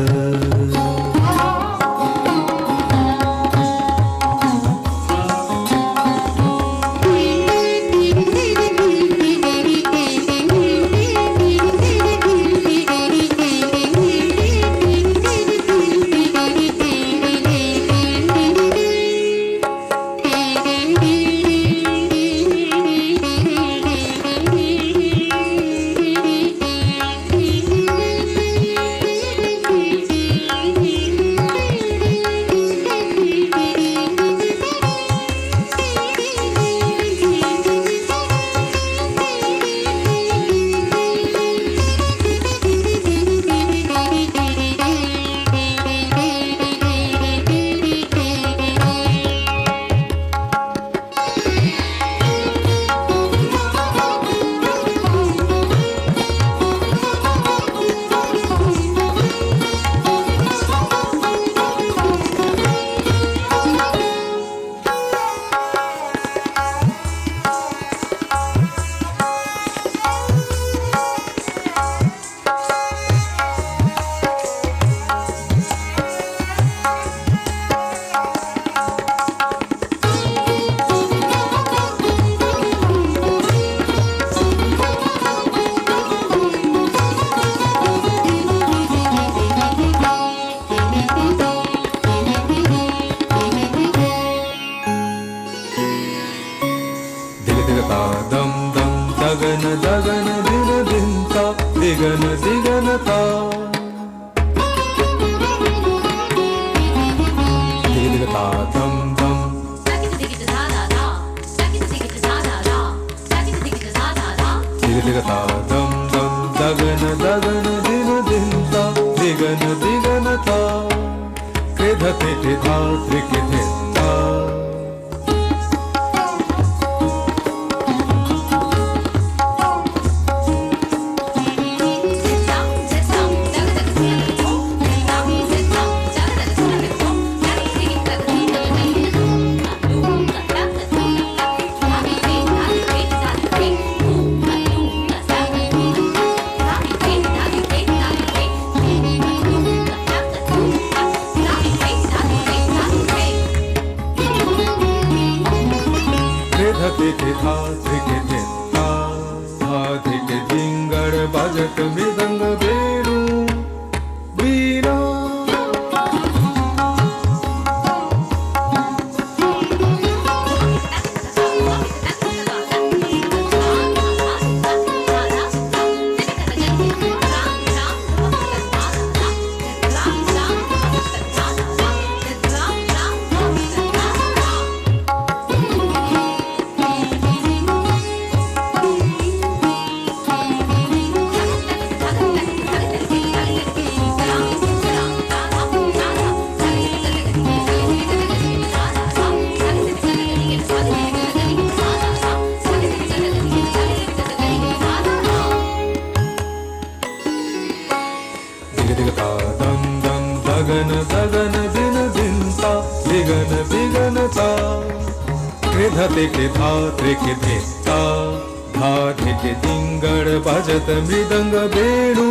Speaker 9: बजत मृदंग वेणु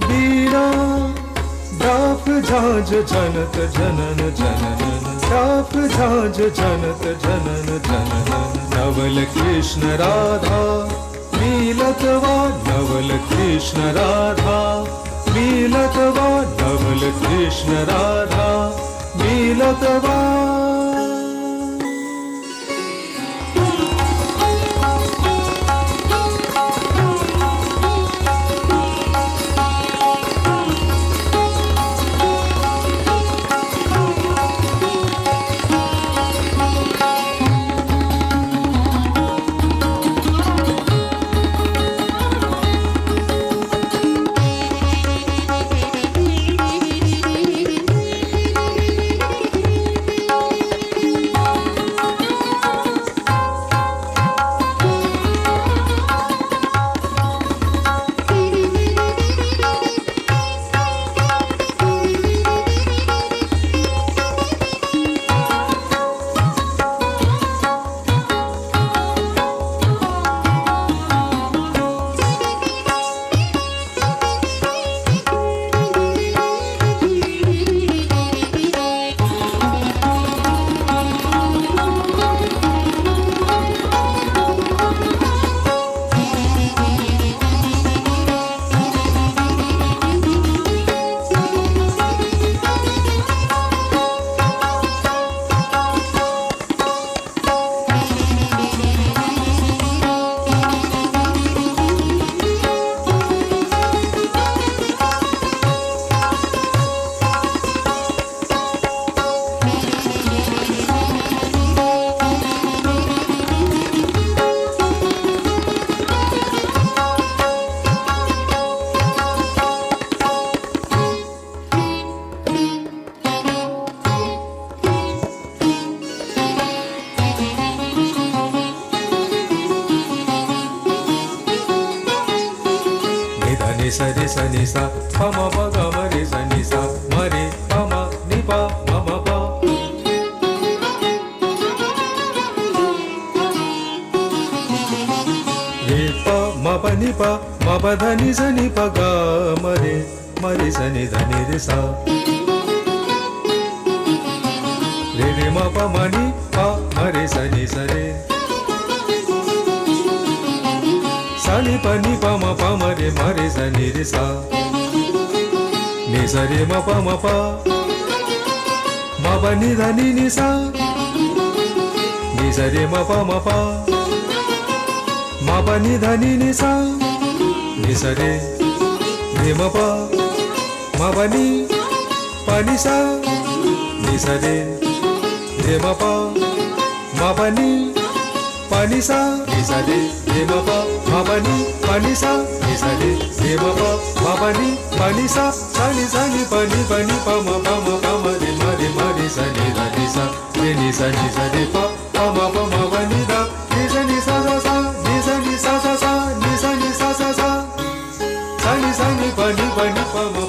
Speaker 9: वीणा डाफ झांझ जनत जनन जनन डाफ झांझ जनत जनन जनन नवल कृष्ण राधा मीलतवा नवल कृष्ण राधा मीलतवा नवल कृष्ण राधा मीलतवा ni sa re sa ni sa pa ma pa ga ma re sa ni sa ma re pa ma ni pa ma ma pa re pa ma pa ni pa dha ni sa ni pa ga ma re sa ni dha ni re sa re re ma pa ma ni pa ma re sa ni sa re sa ni pa ma re sa ni re sa re ma pa ma ni dha ni sa re ma pa ni dha ni sa re ma pa ni sa re ma pa ni ni sa re ma pa ni sa re ma pa ni sa sa ni pa ni pa ma re sa ni dha ni sa re pa ma ni dha ni sa ni sa ni sa ni sa ni sa ni sa sa ni pa ni pa ma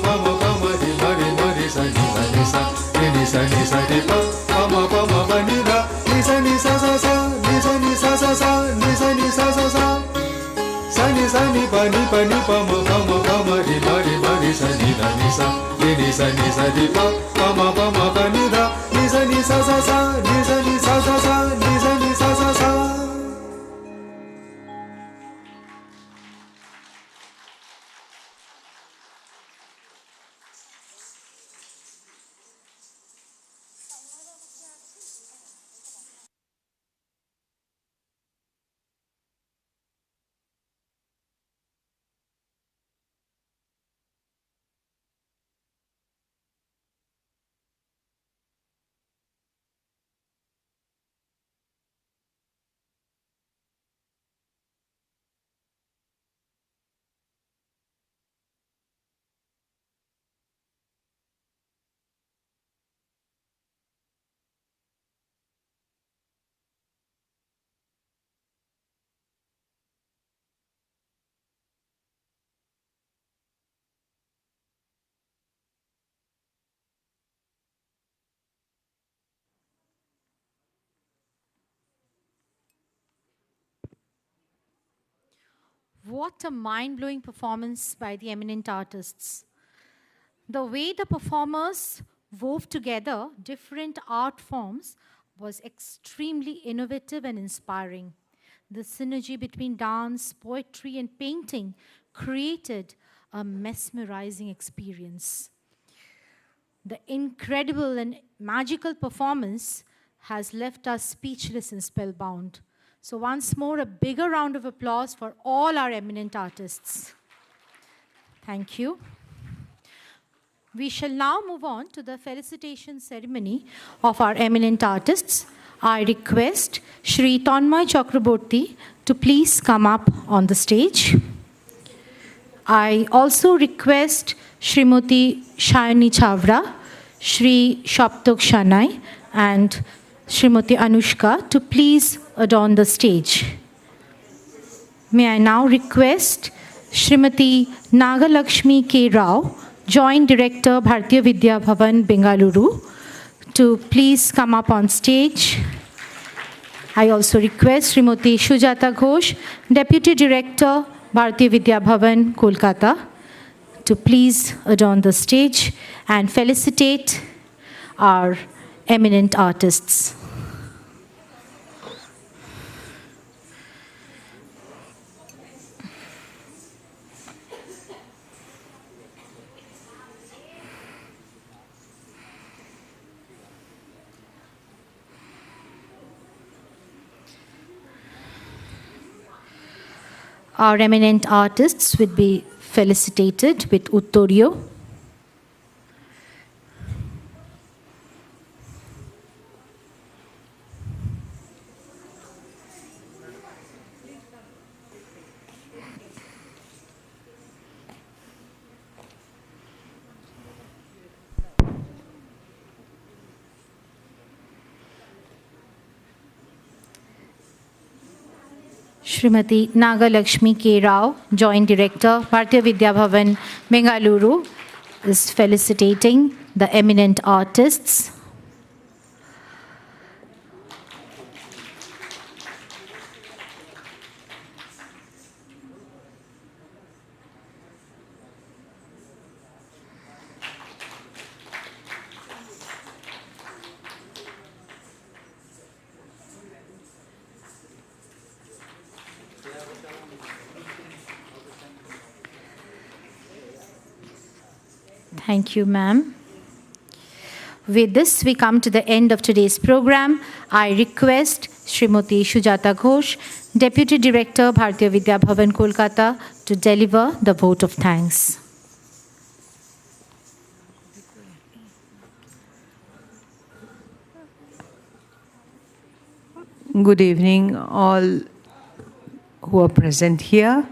Speaker 9: re sa ni dha ni sa re pa ma ni dha ni sa ni sa ni sa ni sa ni sa ni sa sa ni pa ni pa ma re sa ni dha ni sa re pa ma ni dha ni sa ni sa ni sa ni sa ni sa ni sa
Speaker 4: What a mind-blowing performance by the eminent artists. The way the performers wove together different art forms was extremely innovative and inspiring. The synergy between dance, poetry, and painting created a mesmerizing experience. The incredible and magical performance has left us speechless and spellbound. So once more, a bigger round of applause for all our eminent artists. Thank you. We shall now move on to the felicitation ceremony of our eminent artists. I request Shri Tanmay Chakraborty to please come up on the stage. I also request Srimati Shayani Chavra, Shri Shaptok Shanai, and Srimati Anushka to please adorn the stage. May I now request Srimati Nagalakshmi K. Rao, Joint Director, Bharatiya Vidya Bhavan, Bengaluru, to please come up on stage. I also request Srimati Shujata Ghosh, Deputy Director, Bharatiya Vidya Bhavan, Kolkata, to please adorn the stage and felicitate our eminent artists. Our eminent artists will be felicitated with Uttorio. Srimati Nagalakshmi K. Rao, Joint Director, Bharatiya Vidya Bhavan, Bengaluru, is felicitating the eminent artists. Thank you, ma'am. With this, we come to the end of today's program. I request Srimati Sujata Ghosh, Deputy Director, Bharatiya Vidya Bhavan, Kolkata, to deliver the vote of thanks.
Speaker 10: Good evening, all who are present here.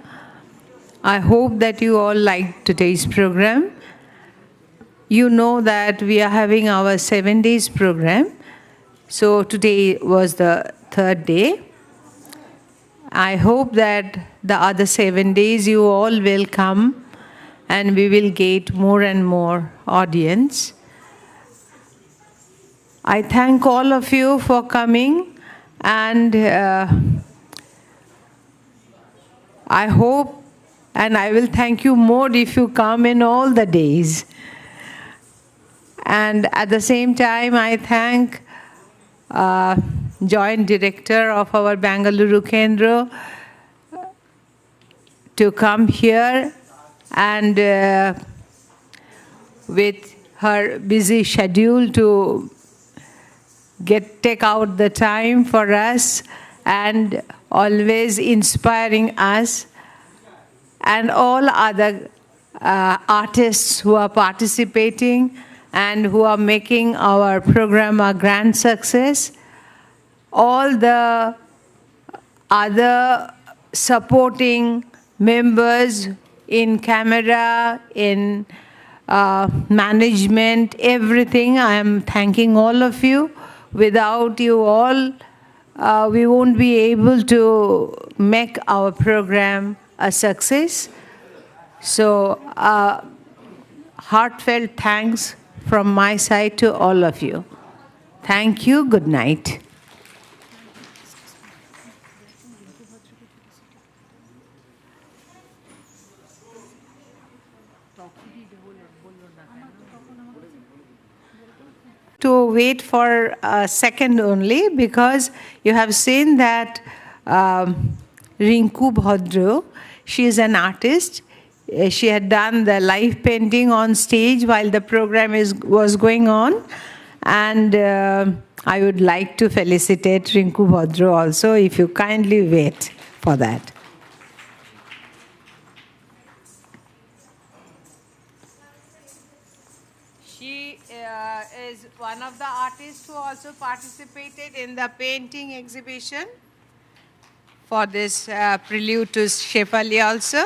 Speaker 10: I hope that you all liked today's program. You know that we are having our 7 days program. So today was the 3rd day. I hope that the other 7 days you all will come and we will get more and more audience. I thank all of you for coming, and I hope and I will thank you more if you come in all the days. And at the same time, I thank Joint Director of our Bengaluru Kendra to come here and with her busy schedule to take out the time for us and always inspiring us, and all other artists who are participating and who are making our program a grand success. All the other supporting members in camera, in management, everything, I am thanking all of you. Without you all, we won't be able to make our program a success. So, heartfelt thanks from my side to all of you. Thank you. Good night. To wait for a second only, because you have seen that Rinku Bhadro, she is an artist. She had done the live painting on stage while the program was going on. And I would like to felicitate Rinku Bhadro also, if you kindly wait for that. She is one of the artists who also participated in the painting exhibition for this prelude to Shefali also.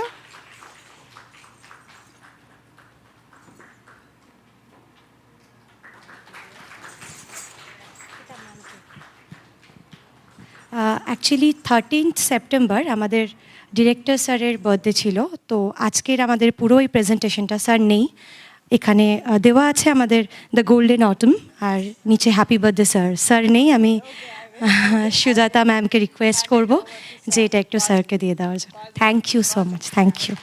Speaker 11: Actually 13th September আমাদের director স্যারের birthday ছিল, তো আজকের আমাদের পুরো এই প্রেজেন্টেশনটা sir নেই, এখানে দেওয়া আছে আমাদের দ্য গোল্ডেন অটম আর নিচে হ্যাপি বার্থডে স্যার। স্যার নেই, আমি সুজাতা ম্যামকে রিকোয়েস্ট করব যে এটা একটু স্যারকে দিয়ে দেওয়ার জন্য। Thank you so much, thank you.